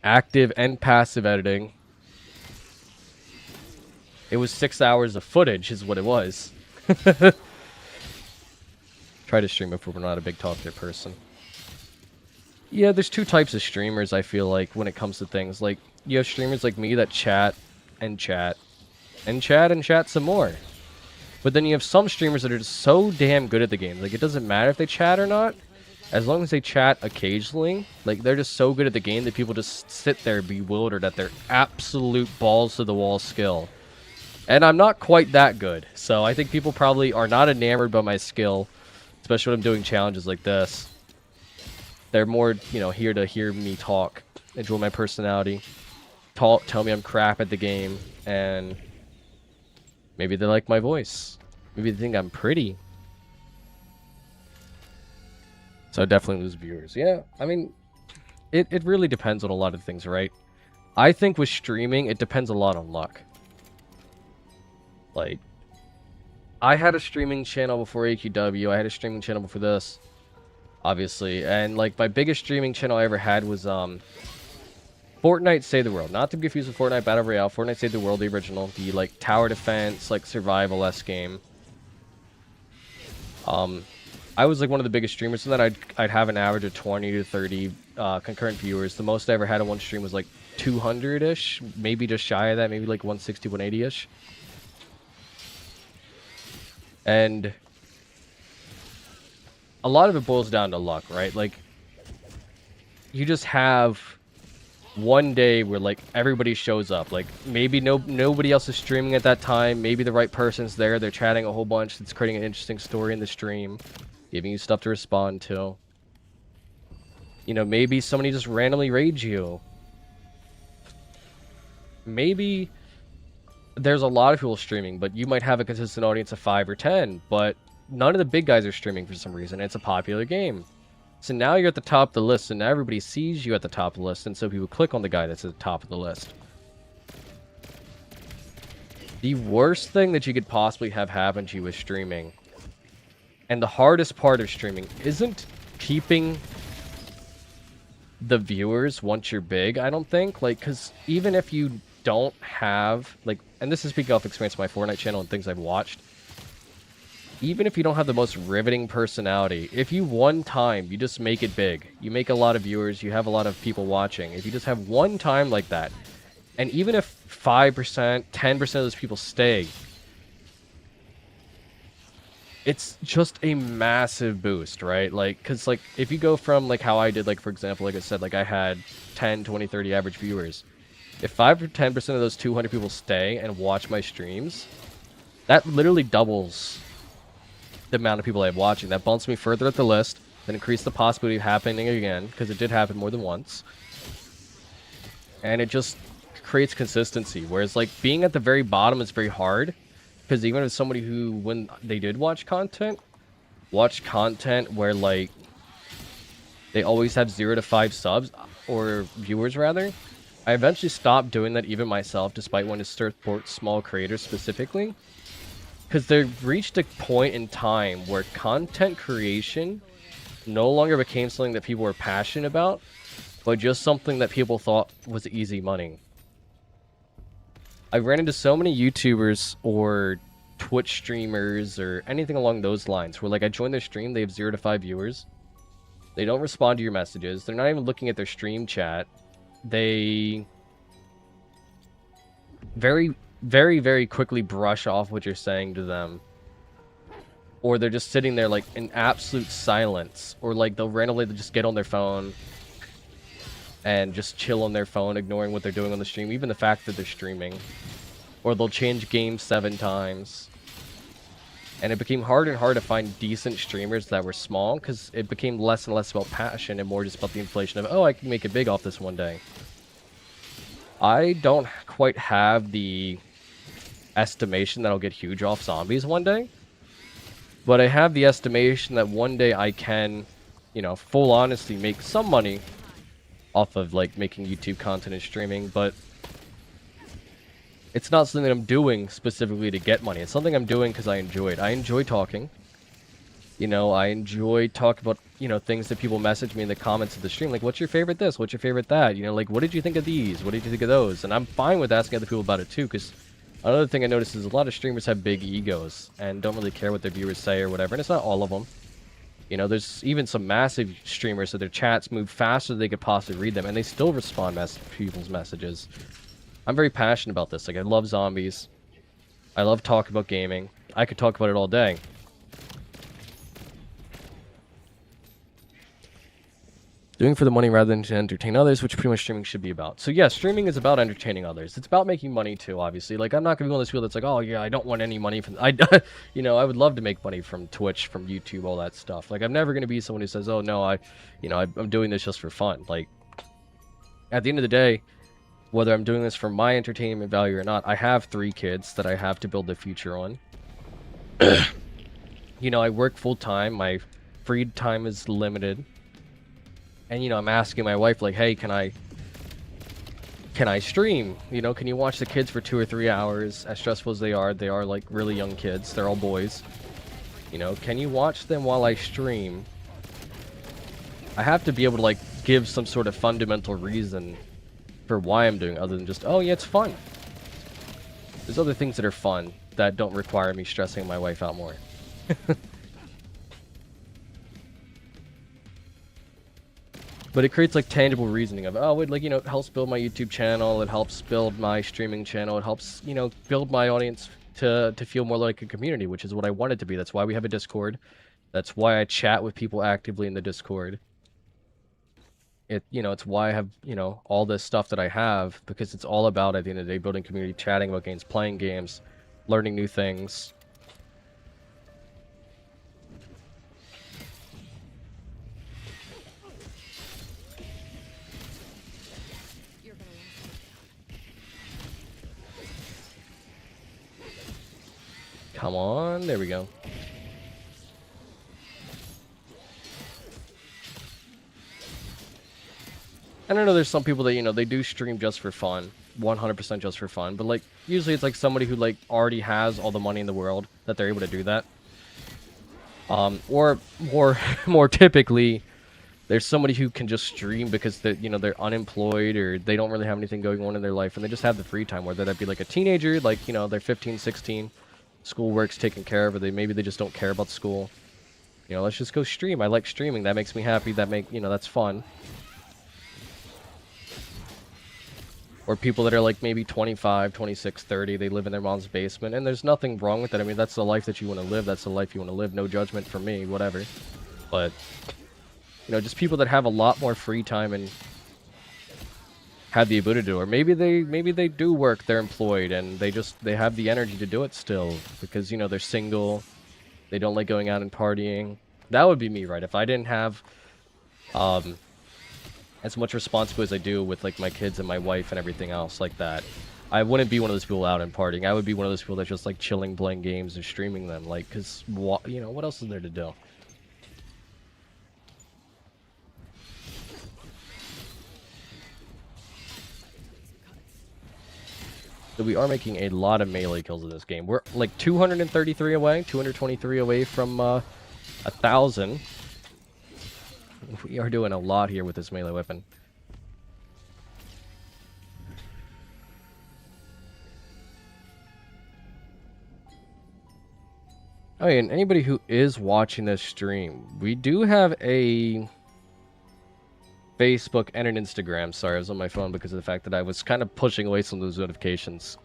Active and passive editing. It was 6 hours of footage is what it was. Try to stream if we're not a big talkative person. Yeah, there's 2 types of streamers, I feel like, when it comes to things. Like, you have streamers like me that chat and chat and chat and chat some more. But then you have some streamers that are just so damn good at the game. Like, it doesn't matter if they chat or not. As long as they chat occasionally, like, they're just so good at the game that people just sit there bewildered at their absolute balls-to-the-wall skill. And I'm not quite that good. So I think people probably are not enamored by my skill, especially when I'm doing challenges like this. They're more, you know, here to hear me talk, enjoy my personality, tell me I'm crap at the game, and maybe they like my voice. Maybe they think I'm pretty. So I definitely lose viewers. Yeah, I mean, it really depends on a lot of things, right? I think with streaming, it depends a lot on luck. Like, I had a streaming channel before AQW. I had a streaming channel before this, obviously. And, like, my biggest streaming channel I ever had was, Fortnite Save the World. Not to be confused with Fortnite Battle Royale. Fortnite Save the World, the original. The, like, tower defense, like, survival-esque game. I was, like, one of the biggest streamers. So then I'd have an average of 20 to 30 concurrent viewers. The most I ever had on one stream was, like, 200-ish. Maybe just shy of that. Maybe, like, 160, 180-ish. And a lot of it boils down to luck, right? Like, you just have one day where, like, everybody shows up. Like, maybe nobody else is streaming at that time. Maybe the right person's there. They're chatting a whole bunch. It's creating an interesting story in the stream, giving you stuff to respond to. You know, maybe somebody just randomly raids you. maybe there's a lot of people streaming, but you might have a consistent audience of 5 or 10, but none of the big guys are streaming for some reason. It's a popular game. So now you're at the top of the list, and now everybody sees you at the top of the list, and so people click on the guy that's at the top of the list. The worst thing that you could possibly have happen to you with streaming, and the hardest part of streaming, isn't keeping the viewers once you're big, I don't think. Like, because even if you don't have, like, and this is speaking off experience of my Fortnite channel and things I've watched, even if you don't have the most riveting personality, if you one time, you just make it big, you make a lot of viewers, you have a lot of people watching, if you just have one time like that, and even if 5%, 10% of those people stay, it's just a massive boost, right? Like, because, like, if you go from, like, how I did, like, for example, like I said, like, I had 10, 20, 30 average viewers. If 5 or 10% of those 200 people stay and watch my streams, that literally doubles the amount of people I have watching. That bumps me further up the list, then increase the possibility of happening again, because it did happen more than once. And it just creates consistency, whereas, like, being at the very bottom is very hard, because even as somebody who, when they did watch content where, like, they always have 0 to 5 subs, or viewers rather, I eventually stopped doing that even myself, despite wanting to support small creators specifically, because they've reached a point in time where content creation no longer became something that people were passionate about, but just something that people thought was easy money. I ran into so many YouTubers or Twitch streamers or anything along those lines where, like, I join their stream, they have 0 to 5 viewers. They don't respond to your messages. They're not even looking at their stream chat. They very, very, very quickly brush off what you're saying to them. Or they're just sitting there, like, in absolute silence. Or, like, they'll randomly just get on their phone and just chill on their phone, ignoring what they're doing on the stream, even the fact that they're streaming. Or they'll change games 7 times. And it became harder and harder to find decent streamers that were small, because it became less and less about passion and more just about the inflation of, oh, I can make it big off this one day. I don't quite have the estimation that I'll get huge off zombies one day, but I have the estimation that one day I can, you know, full honesty, make some money off of, like, making YouTube content and streaming, but it's not something that I'm doing specifically to get money. It's something I'm doing because I enjoy it. I enjoy talking. You know, I enjoy talking about, you know, things that people message me in the comments of the stream. Like, what's your favorite this? What's your favorite that? You know, like, what did you think of these? What did you think of those? And I'm fine with asking other people about it, too, because another thing I noticed is a lot of streamers have big egos and don't really care what their viewers say or whatever. And it's not all of them. You know, there's even some massive streamers that their chats move faster than they could possibly read them, and they still respond to people's messages. I'm very passionate about this. Like, I love zombies. I love talking about gaming. I could talk about it all day. Doing for the money rather than to entertain others, which pretty much streaming should be about. So yeah, streaming is about entertaining others. It's about making money too, obviously. Like, I'm not gonna be one of those people that's like, oh yeah, I don't want any money from, you know, I would love to make money from Twitch, from YouTube, all that stuff. Like, I'm never gonna be someone who says, oh no, I'm doing this just for fun. Like, at the end of the day, whether I'm doing this for my entertainment value or not, I have 3 kids that I have to build a future on. You know, I work full time. My free time is limited. And, you know, I'm asking my wife, like, hey, can I stream? You know, can you watch the kids for 2 or 3 hours? As stressful as they are, like, really young kids. They're all boys. You know, can you watch them while I stream? I have to be able to, like, give some sort of fundamental reason for why I'm doing it, other than just, oh yeah, it's fun. There's other things that are fun that don't require me stressing my wife out more. But it creates, like, tangible reasoning of, oh, it, like, you know, it helps build my YouTube channel, it helps build my streaming channel, it helps, you know, build my audience to feel more like a community, which is what I want it to be. That's why we have a Discord. That's why I chat with people actively in the Discord. You know, it's why I have, you know, all this stuff that I have, because it's all about, at the end of the day, building community, chatting about games, playing games, learning new things. Come on, there we go. And I know there's some people that, you know, they do stream just for fun. 100% just for fun. But, like, usually it's, like, somebody who, like, already has all the money in the world that they're able to do that. Or more typically, there's somebody who can just stream because they're, you know, they're unemployed or they don't really have anything going on in their life and they just have the free time, whether that be like a teenager, like, you know, they're 15, 16, schoolwork's taken care of, or maybe they just don't care about school. You know, let's just go stream. I like streaming. That makes me happy. You know, that's fun. Or people that are like maybe 25, 26, 30, they live in their mom's basement, and there's nothing wrong with that. I mean, that's the life that you want to live. That's the life you want to live. No judgment from me, whatever. But, you know, just people that have a lot more free time and have the ability to do it. Or maybe they do work, they're employed, and they have the energy to do it still because, you know, they're single, they don't like going out and partying. That would be me, right? If I didn't have as much responsibility as I do with, like, my kids and my wife and everything else like that, I wouldn't be one of those people out and partying. I would be one of those people that's just, like, chilling, playing games and streaming them, like, because, you know, what else is there to do? So we are making a lot of melee kills in this game. We're, like, 233 away, 223 away from 1,000. We are doing a lot here with this melee weapon. Oh, yeah, and anybody who is watching this stream, we do have a Facebook and an Instagram. Sorry, I was on my phone because of the fact that I was kind of pushing away some of those notifications.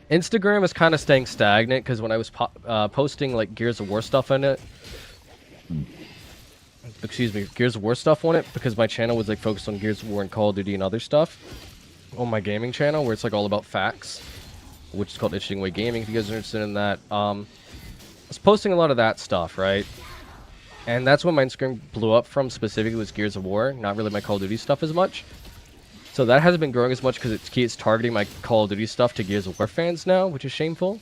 Instagram is kind of staying stagnant because when I was posting like Gears of War stuff in it, Gears of War stuff on it, because my channel was like focused on Gears of War and Call of Duty and other stuff on my gaming channel, where it's like all about facts, which is called Itching Way Gaming. If you guys are interested in that, I was posting a lot of that stuff, right? And that's when my Instagram blew up from. Specifically was Gears of War, not really my Call of Duty stuff as much. So that hasn't been growing as much because it's targeting my Call of Duty stuff to Gears of War fans now, which is shameful.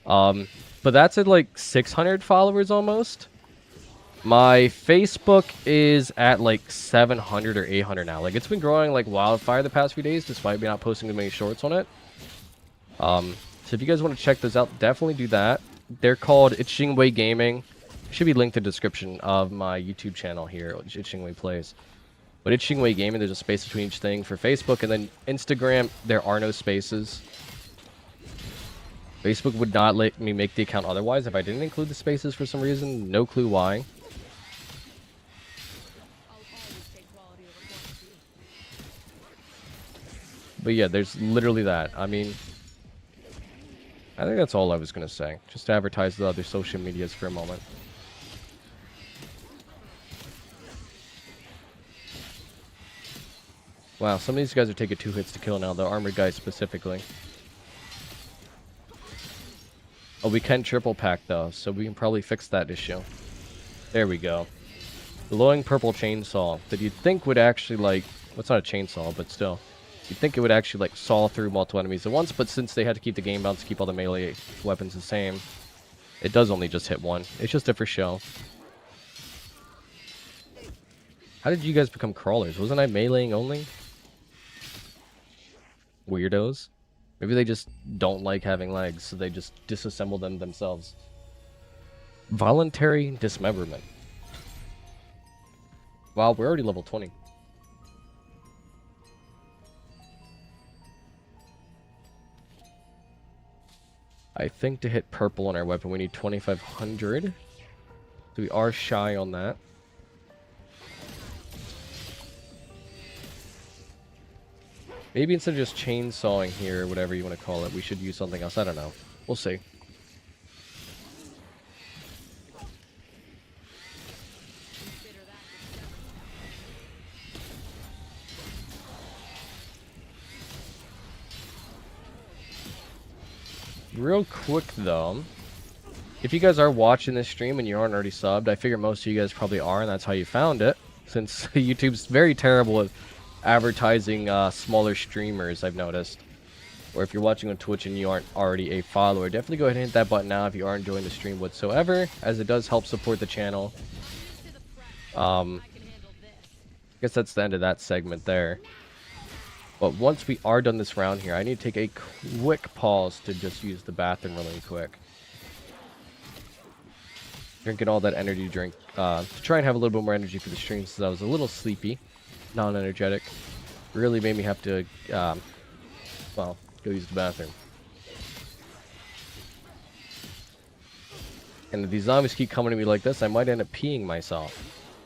But that's at like 600 followers almost. My Facebook is at like 700 or 800 now. Like, it's been growing like wildfire the past few days, despite me not posting too many shorts on it. So if you guys want to check those out, definitely do that. They're called Itching Way Gaming. Should be linked in the description of my YouTube channel here, Itching Way Plays. But Itching Way Gaming, there's a space between each thing for Facebook, and then Instagram, there are no spaces. Facebook would not let me make the account otherwise if I didn't include the spaces for some reason. No clue why. But yeah, there's literally that. I mean, I think that's all I was going to say. Just to advertise the other social medias for a moment. Wow, some of these guys are taking 2 hits to kill now, the armored guys specifically. Oh, we can triple pack though, so we can probably fix that issue. There we go. Glowing purple chainsaw that you'd think would actually, like, well, it's not a chainsaw, but still. You'd think it would actually, like, saw through multiple enemies at once, but since they had to keep the game balance to keep all the melee weapons the same, it does only just hit one. It's just a for show. How did you guys become crawlers? Wasn't I meleeing only? Weirdos. Maybe they just don't like having legs, so they just disassemble them themselves. Voluntary dismemberment. Wow, we're already level 20. I think to hit purple on our weapon, we need 2,500. So we are shy on that. Maybe instead of just chainsawing here, or whatever you want to call it, we should use something else. I don't know. We'll see. Real quick, though, if you guys are watching this stream and you aren't already subbed, I figure most of you guys probably are, and that's how you found it, since YouTube's very terrible at advertising smaller streamers, I've noticed. Or if you're watching on Twitch and you aren't already a follower, definitely go ahead and hit that button now if you are enjoying the stream whatsoever, as it does help support the channel. I guess that's the end of that segment there. But once we are done this round here, I need to take a quick pause to just use the bathroom really quick. Drinking all that energy drink to try and have a little bit more energy for the stream, since I was a little sleepy, non-energetic. Really made me have to, well, go use the bathroom. And if these zombies keep coming to me like this, I might end up peeing myself.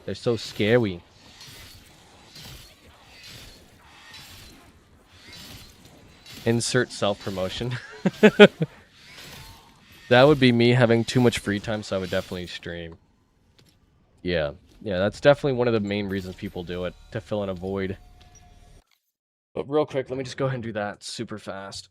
They're so scary. Insert self-promotion. That would be me having too much free time, so I would definitely stream. Yeah, that's definitely one of the main reasons people do it, to fill in a void. But real quick, let me just go ahead and do that super fast.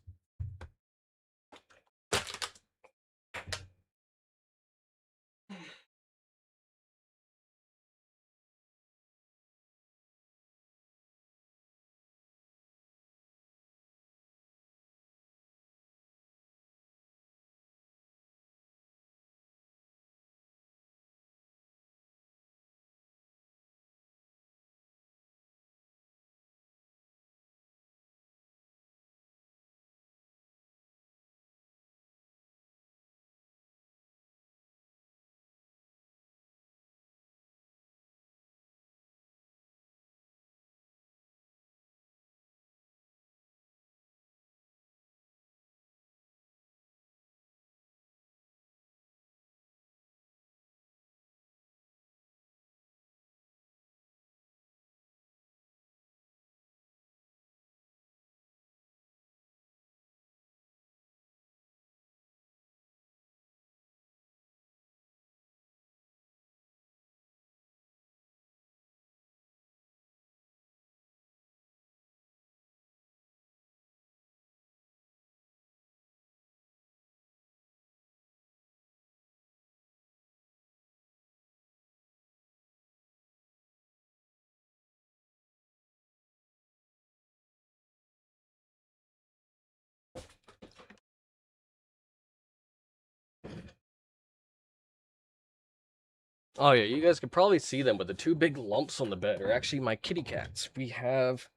Oh yeah, you guys can probably see them, but the two big lumps on the bed are actually my kitty cats. We have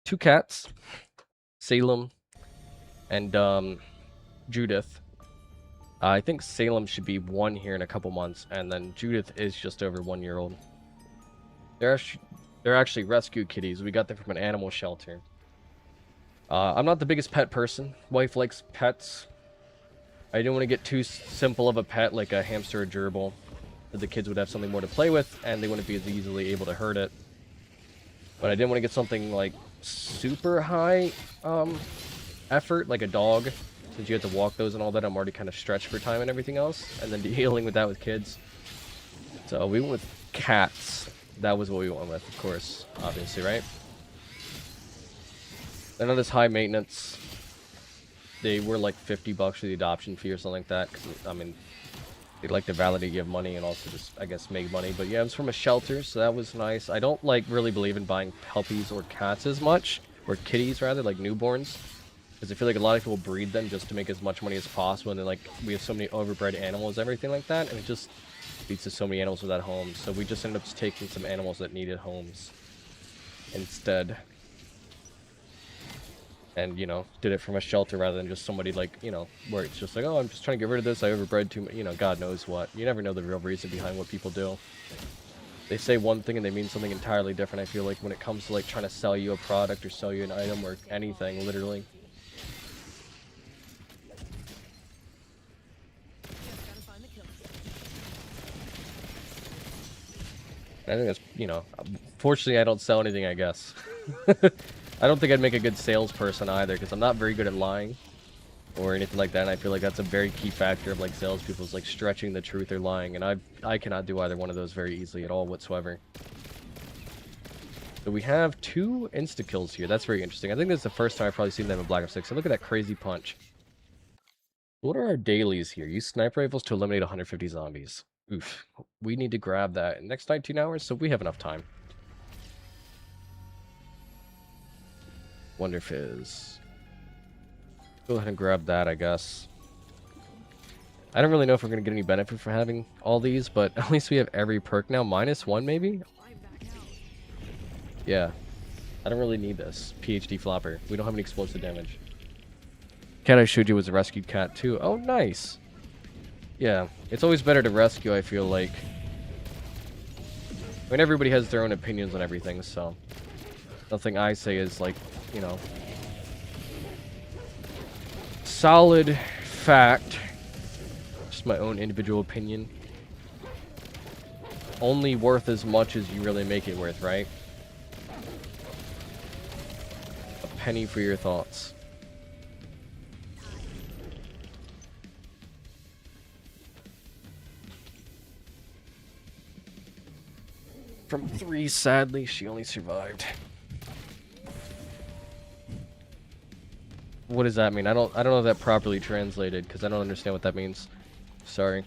two cats, Salem and Judith. I think Salem should be 1 here in a couple months, and then Judith is just over 1 year old. They're actually rescue kitties. We got them from an animal shelter. I'm not the biggest pet person. Wife likes pets. I didn't want to get too simple of a pet like a hamster or gerbil. That the kids would have something more to play with, and they wouldn't be as easily able to hurt it. But I didn't want to get something like super high effort, like a dog, since you have to walk those and all that. I'm already kind of stretched for time and everything else, and then dealing with that with kids. So we went with cats. That was what we went with, of course, obviously, right? They're not as high maintenance. They were like $50 for the adoption fee or something like that. 'Cause, I mean, they like to validate you have money and also just, I guess, make money. But yeah, it was from a shelter, so that was nice. I don't like really believe in buying puppies or cats as much, or kitties rather, like newborns, because I feel like a lot of people breed them just to make as much money as possible. And then like we have so many overbred animals, everything like that, and it just leads to so many animals without homes. So we just ended up taking some animals that needed homes instead. And, you know, did it from a shelter rather than just somebody like, you know, where it's just like, oh, I'm just trying to get rid of this, I overbred too much, you know, God knows what. You never know the real reason behind what people do. They say one thing and they mean something entirely different, I feel like, when it comes to, like, trying to sell you a product or sell you an item or anything, literally. I think that's, you know, fortunately I don't sell anything, I guess. I don't think I'd make a good salesperson either, because I'm not very good at lying or anything like that, and I feel like that's a very key factor of like salespeople, is like stretching the truth or lying, and I cannot do either one of those very easily at all whatsoever. So we have 2 insta-kills here. That's very interesting. I think this is the first time I've probably seen them in Black Ops 6. So look at that crazy punch. What are our dailies here? Use sniper rifles to eliminate 150 zombies. Oof. We need to grab that in the next 19 hours, so we have enough time. Wonder Fizz. Go ahead and grab that, I guess. I don't really know if we're going to get any benefit from having all these, but at least we have every perk now. -1, maybe? Yeah. I don't really need this. PhD flopper. We don't have any explosive damage. Cat I showed you was a rescued cat, too. Oh, nice. Yeah. It's always better to rescue, I feel like. I mean, everybody has their own opinions on everything, so... Nothing I say is, like, you know... solid fact. Just my own individual opinion. Only worth as much as you really make it worth, right? A penny for your thoughts. From 3, sadly, she only survived. What does that mean? I don't know if that properly translated, because I don't understand what that means. Sorry.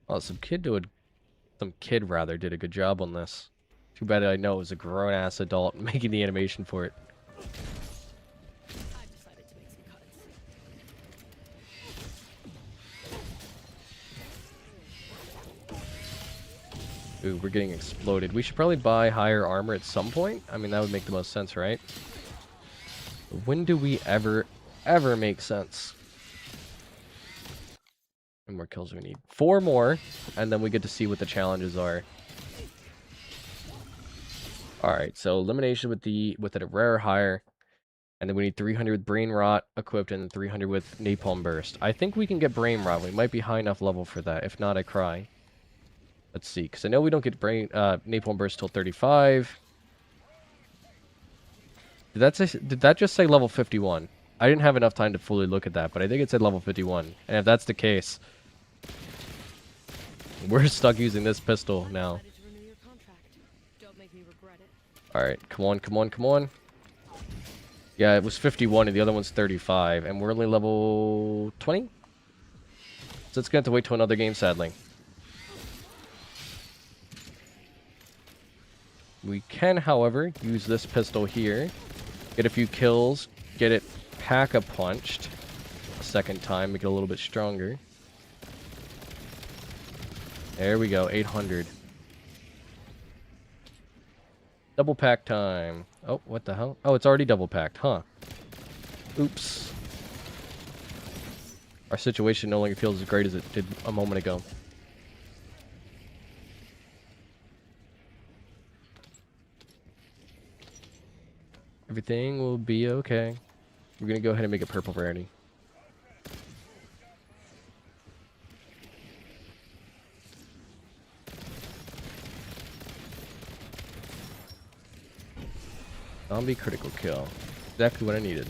Oh, some kid did a good job on this. Too bad I know it was a grown-ass adult making the animation for it. I decided to make some cuts. Ooh, we're getting exploded. We should probably buy higher armor at some point. I mean, that would make the most sense, right? When do we ever make sense? How many more kills do we need? 4 more, and then we get to see what the challenges are. Alright, so elimination with a rare higher. And then we need 300 with brain rot equipped and 300 with napalm burst. I think we can get brain rot. We might be high enough level for that. If not, I cry. Let's see, because I know we don't get napalm burst till 35. Did that just say level 51? I didn't have enough time to fully look at that, but I think it said level 51. And if that's the case, we're stuck using this pistol now. Alright, come on, come on, come on. Yeah, it was 51 and the other one's 35. And we're only level 20? So it's going to have to wait till another game, sadly. We can, however, use this pistol here. Get a few kills. Get it pack-a-punched a second time. Make it a little bit stronger. There we go, 800. Double pack time. Oh, what the hell? Oh, it's already double packed, huh? Oops. Our situation no longer feels as great as it did a moment ago. Everything will be okay. We're gonna go ahead and make it purple rarity. Zombie critical kill. Exactly what I needed.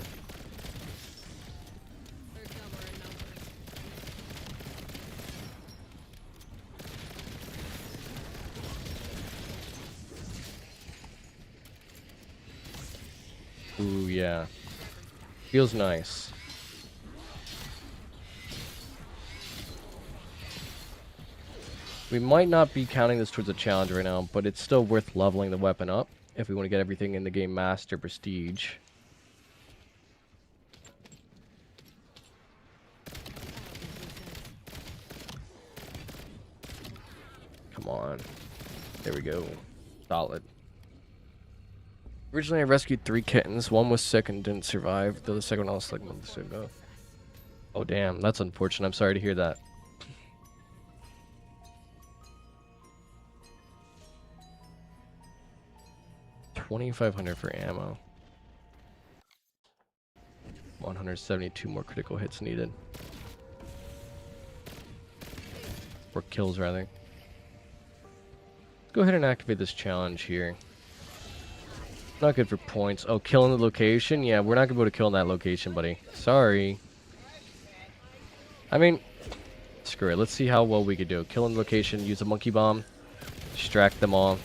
Ooh, yeah. Feels nice. We might not be counting this towards a challenge right now, but it's still worth leveling the weapon up if we want to get everything in the game master prestige. Come on. There we go. Solid. Originally, I rescued 3 kittens. One was sick and didn't survive. The second one was like months ago. Oh, damn. That's unfortunate. I'm sorry to hear that. $2,500 for ammo. 172 more critical hits needed. Or kills, rather. Let's go ahead and activate this challenge here. Not good for points. Oh, killing the location? Yeah, we're not going to be able to kill in that location, buddy. Sorry. I mean, screw it. Let's see how well we could do. Kill in the location, use a monkey bomb, distract them all.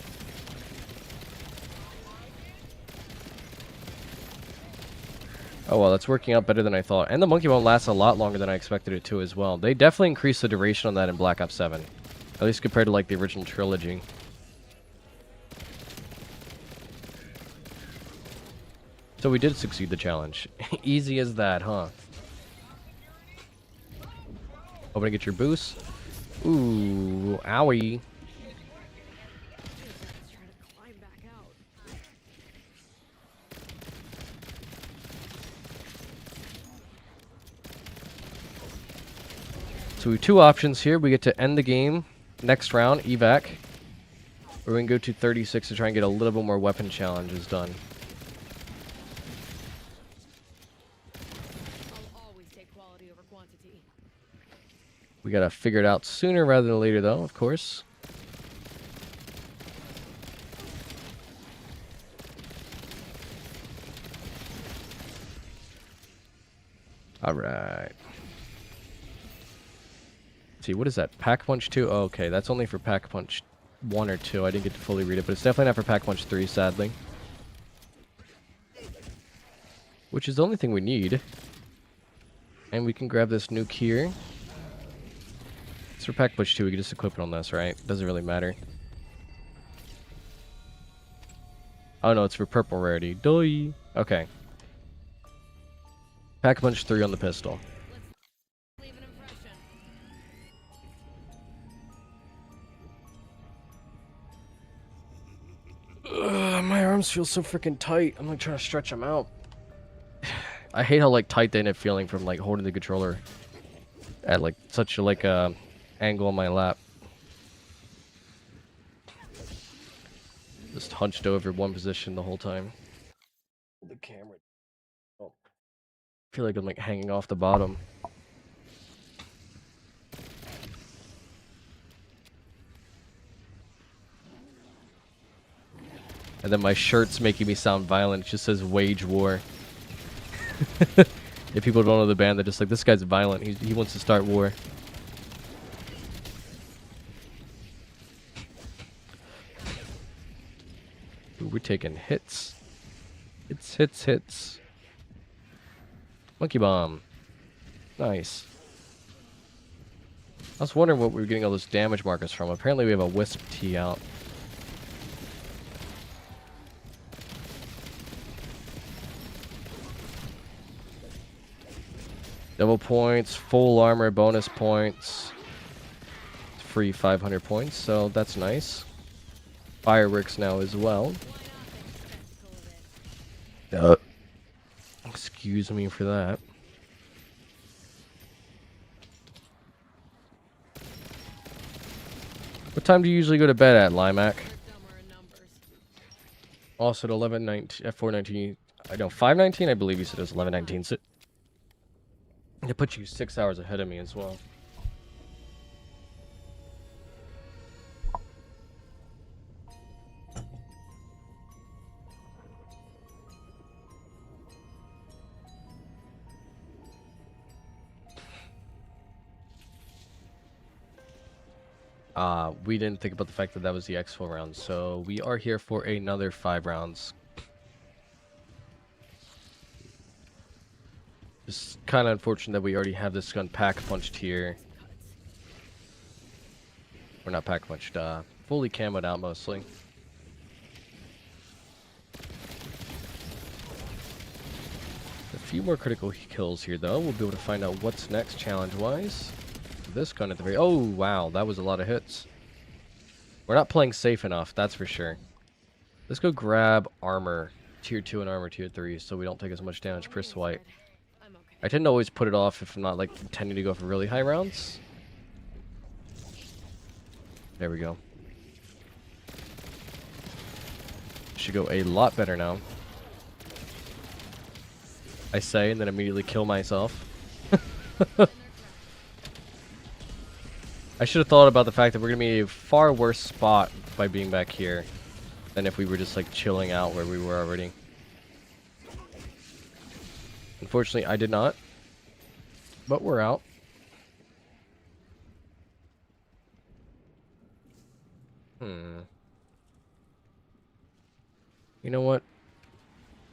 Oh, well, that's working out better than I thought. And the monkey bomb lasts a lot longer than I expected it to as well. They definitely increased the duration on that in Black Ops 7. At least compared to, like, the original trilogy. So we did succeed the challenge. Easy as that, huh? Hoping to get your boost. Ooh, owie. Let's try to climb back out. So we have two options here. We get to end the game next round, evac. Or we can go to 36 to try and get a little bit more weapon challenges done. I'll always take quality over quantity. We gotta figure it out sooner rather than later, though, of course. Alright. See, what is that? Pack Punch 2? Oh, okay, that's only for Pack Punch 1 or 2. I didn't get to fully read it, but it's definitely not for Pack Punch 3, sadly. Which is the only thing we need. And we can grab this nuke here. It's for Pack Punch 2, we can just equip it on this, right? Doesn't really matter. Oh no, it's for purple rarity. Doi! Okay. Pack Punch 3 on the pistol. Let's leave an impression. My arms feel so freaking tight. I'm like trying to stretch them out. I hate how like tight they end up feeling from like holding the controller at like such a like angle on my lap. Just hunched over one position the whole time. The camera. Oh. I feel like I'm like hanging off the bottom. And then my shirt's making me sound violent. It just says wage war. If people don't know the band, they're just like, this guy's violent. He wants to start war. Ooh, we're taking hits. Hits. Monkey bomb. Nice. I was wondering what we were getting all those damage markers from. Apparently we have a Wisp T out. Double points, full armor, bonus points. Free 500 points, so that's nice. Fireworks now as well. Excuse me for that. What time do you usually go to bed at, Limac? Also at 11:19, at 4:19. I know 5:19. I believe you said it was 11:19. So it puts you 6 hours ahead of me as well. We didn't think about the fact that that was the exfil round, so we are here for another 5 rounds. It's kind of unfortunate that we already have this gun pack punched here. We're not pack punched, fully camoed out mostly. A few more critical kills here though. We'll be able to find out what's next challenge-wise. This gun at the very... Oh, wow, that was a lot of hits. We're not playing safe enough, that's for sure. Let's go grab armor. Tier 2 and armor tier 3 so we don't take as much damage per swipe. I tend to always put it off if I'm not like intending to go for really high rounds. There we go. Should go a lot better now. I say and then immediately kill myself. I should have thought about the fact that we're going to be in a far worse spot by being back here than if we were just like chilling out where we were already. Unfortunately, I did not. But we're out. You know what?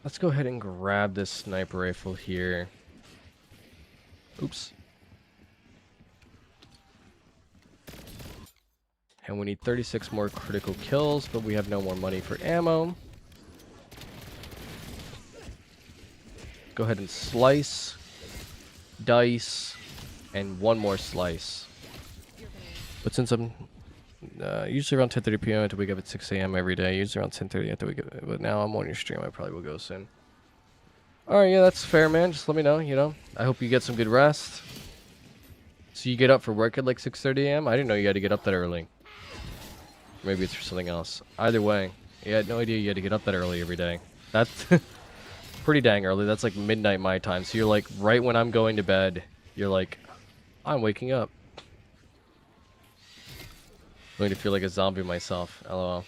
Let's go ahead and grab this sniper rifle here. Oops. And we need 36 more critical kills, but we have no more money for ammo. go ahead and slice, dice, and one more slice. But since I'm usually around 10:30 p.m. I have to wake up at 6 a.m. every day. Usually around 10:30 I have to wake up. But now I'm on your stream. I probably will go soon. Alright, yeah, that's fair, man. Just let me know, you know. I hope you get some good rest. So you get up for work at like 6:30 a.m.? I didn't know you had to get up that early. Maybe it's for something else. Either way, I had no idea you had to get up that early every day. That's pretty dang early. That's like midnight my time. So you're like, right when I'm going to bed, you're like, I'm waking up. I'm going to feel like a zombie myself. LOL.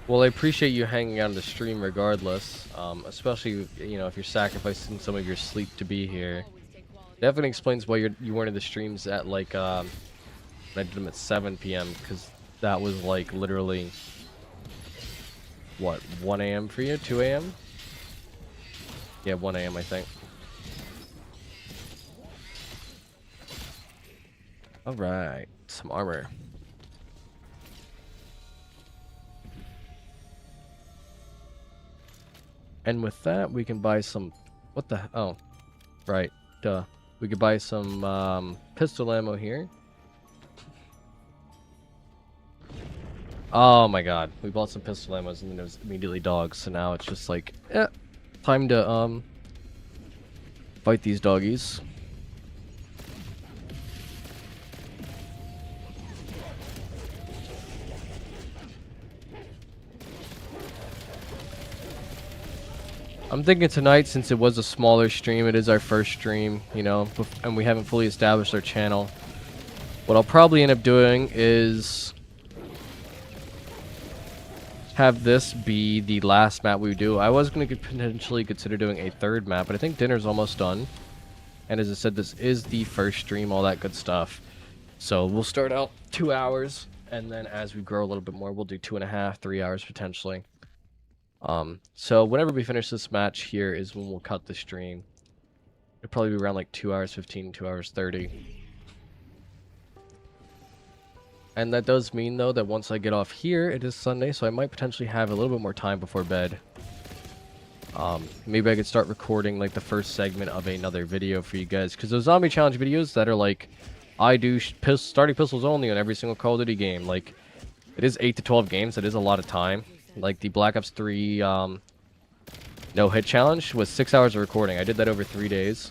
Well, I appreciate you hanging out on the stream regardless. Especially, you know, if you're sacrificing some of your sleep to be here. Definitely explains why you weren't in the streams at like, I did them at 7 p.m. because that was like literally, what, 1 a.m. for you? 2 a.m.? Yeah, 1 a.m. I think. Alright, some armor. And with that, we can buy some... What the... Oh, right. Duh. We could buy some pistol ammo here. Oh my god. We bought some pistol ammo and then it was immediately dogs. So now it's just like, time to fight these doggies. I'm thinking tonight, since it was a smaller stream, it is our first stream, you know, and we haven't fully established our channel. What I'll probably end up doing is have this be the last map we do. I was going to potentially consider doing a third map, but I think dinner's almost done. And as I said, this is the first stream, all that good stuff. So we'll start out 2 hours, and then as we grow a little bit more, we'll do 2.5, 3 hours potentially. So whenever we finish this match here is when we'll cut the stream. It'll probably be around like 2 hours 15, 2 hours 30. And that does mean though that once I get off here, it is Sunday, so I might potentially have a little bit more time before bed. Maybe I could start recording like the first segment of another video for you guys, because those zombie challenge videos that are like, I do starting pistols only on every single Call of Duty game, like, it is 8 to 12 games, that is a lot of time. Like the Black Ops 3 no hit challenge was 6 hours of recording. I did that over 3 days.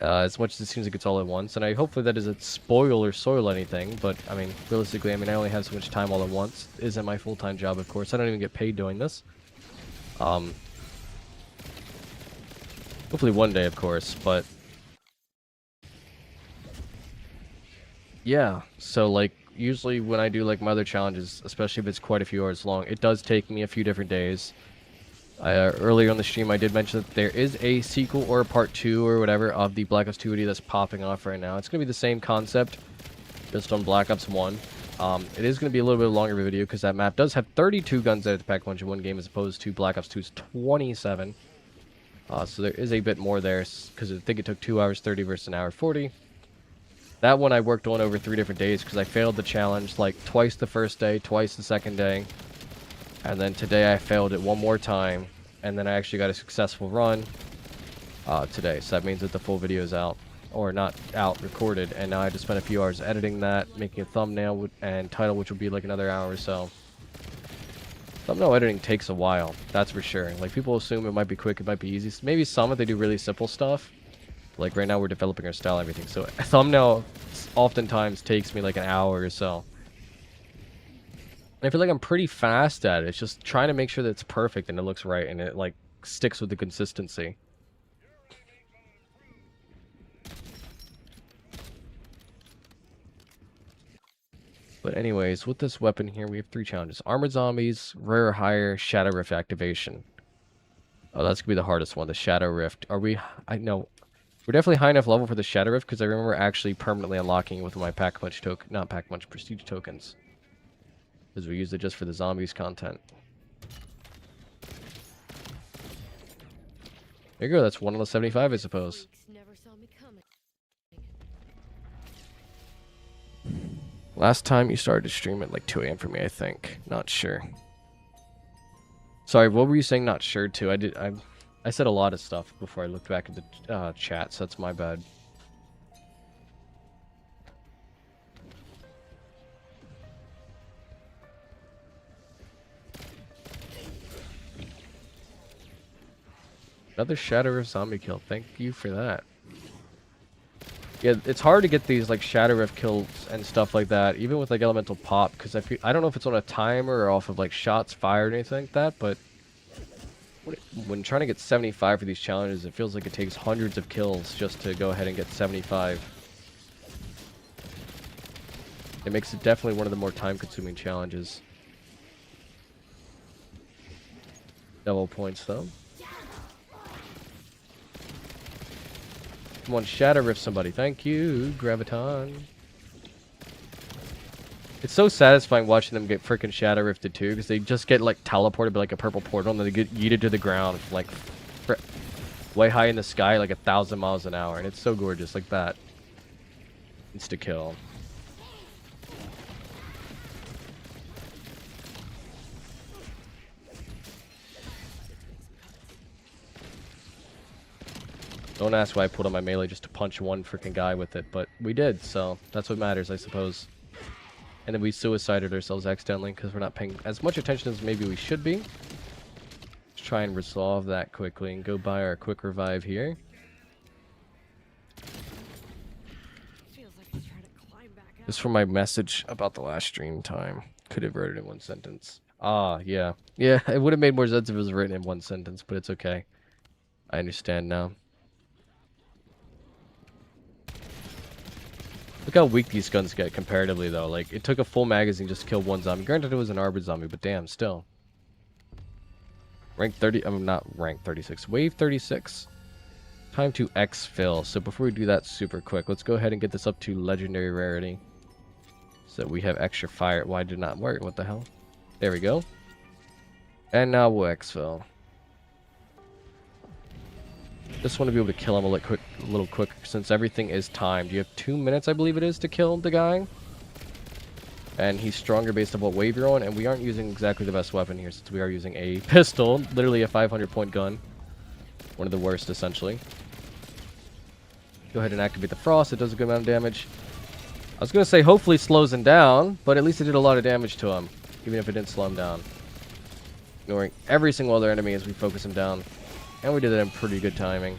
As much as it seems like it's all at once, and hopefully that doesn't spoil or soil anything, but I mean, realistically, I only have so much time all at once. It isn't my full-time job, of course. I don't even get paid doing this. Hopefully one day, of course, but yeah, so like usually when I do like my other challenges, especially if it's quite a few hours long, it does take me a few different days. Earlier on the stream I did mention that there is a sequel or a part 2 or whatever of the Black Ops 2 video that's popping off right now. It's going to be the same concept, just on Black Ops 1. It is going to be a little bit longer of a video because that map does have 32 guns that to pack punch in one game as opposed to Black Ops 2's 27. So there is a bit more there because I think it took 2 hours 30 versus an hour 40. That one I worked on over 3 different days because I failed the challenge like twice the first day, twice the second day. And then today I failed it one more time. And then I actually got a successful run today. So that means that the full video is out. Or not out, recorded. And now I just spent a few hours editing that, making a thumbnail and title, which will be like another hour or so. Thumbnail editing takes a while, that's for sure. Like, people assume it might be quick, it might be easy. Maybe some if they do really simple stuff. Like, right now we're developing our style and everything. So, a thumbnail oftentimes takes me like an hour or so. And I feel like I'm pretty fast at it. It's just trying to make sure that it's perfect and it looks right and it, like, sticks with the consistency. But anyways, with this weapon here, we have 3 challenges. Armored Zombies, Rare or Higher, Shadow Rift Activation. Oh, that's going to be the hardest one, the Shadow Rift. Are we... I know... We're definitely high enough level for the Shadow Rift, because I remember actually permanently unlocking it with my Pack-a-Punch token... Not Pack-a-Punch, Prestige tokens. Because we used it just for the Zombies content. There you go, that's 1 out of 75, I suppose. Never saw me coming. Last time you started to stream at like 2 a.m. for me, I think. Not sure. Sorry, what were you saying not sure to? I said a lot of stuff before I looked back at the chat, so that's my bad. Another Shadow Rift zombie kill. Thank you for that. Yeah, it's hard to get these like Shadow Rift kills and stuff like that, even with like Elemental Pop, because I don't know if it's on a timer or off of like shots fired or anything like that, but when trying to get 75 for these challenges, it feels like it takes hundreds of kills just to go ahead and get 75. It makes it definitely one of the more time-consuming challenges. Double points though. Come on, Shadow Rift somebody. Thank you, Graviton. It's so satisfying watching them get freaking Shadow Rifted too, because they just get like teleported by like a purple portal and then they get yeeted to the ground like way high in the sky, like 1,000 miles an hour, and it's so gorgeous like that. Insta kill. Don't ask why I pulled on my melee just to punch one freaking guy with it, but we did, so that's what matters, I suppose. And then we suicided ourselves accidentally because we're not paying as much attention as maybe we should be. Let's try and resolve that quickly and go buy our quick revive here. This is from my message about the last stream time. Could have wrote it in one sentence. Ah, yeah. Yeah, it would have made more sense if it was written in one sentence, but it's okay. I understand now. Look how weak these guns get comparatively, though. Like, it took a full magazine just to kill one zombie. Granted, it was an armored zombie, but damn, still. Rank 30... I'm not rank 36. Wave 36. Time to exfil. So before we do that super quick, let's go ahead and get this up to legendary rarity. So that we have extra fire. Why did it not work? What the hell? There we go. And now we'll exfil. Just want to be able to kill him a little quick since everything is timed. You have 2 minutes, I believe it is, to kill the guy. And he's stronger based on what wave you're on, and we aren't using exactly the best weapon here since we are using a pistol. Literally a 500-point gun. One of the worst, essentially. Go ahead and activate the frost. It does a good amount of damage. I was going to say hopefully slows him down, but at least it did a lot of damage to him, even if it didn't slow him down. Ignoring every single other enemy as we focus him down. And we did that in pretty good timing.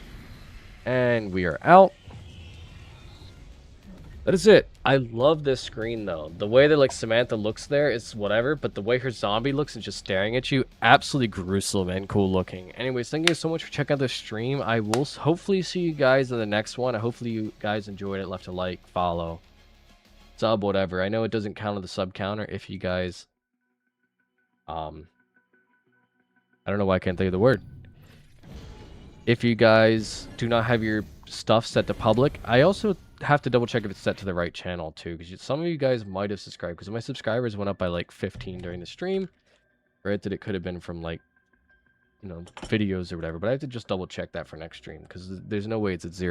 And we are out. That is it. I love this screen, though. The way that, like, Samantha looks there is whatever, but the way her zombie looks and just staring at you, absolutely gruesome and cool looking. Anyways, thank you so much for checking out this stream. I will hopefully see you guys in the next one. Hopefully you guys enjoyed it, left a like, follow, sub, whatever. I know it doesn't count on the sub counter if you guys... I don't know why I can't think of the word. If you guys do not have your stuff set to public, I also have to double check if it's set to the right channel too, because some of you guys might have subscribed, because my subscribers went up by like 15 during the stream. Granted, it could have been from like, you know, videos or whatever, but I have to just double check that for next stream, because there's no way it's at 0.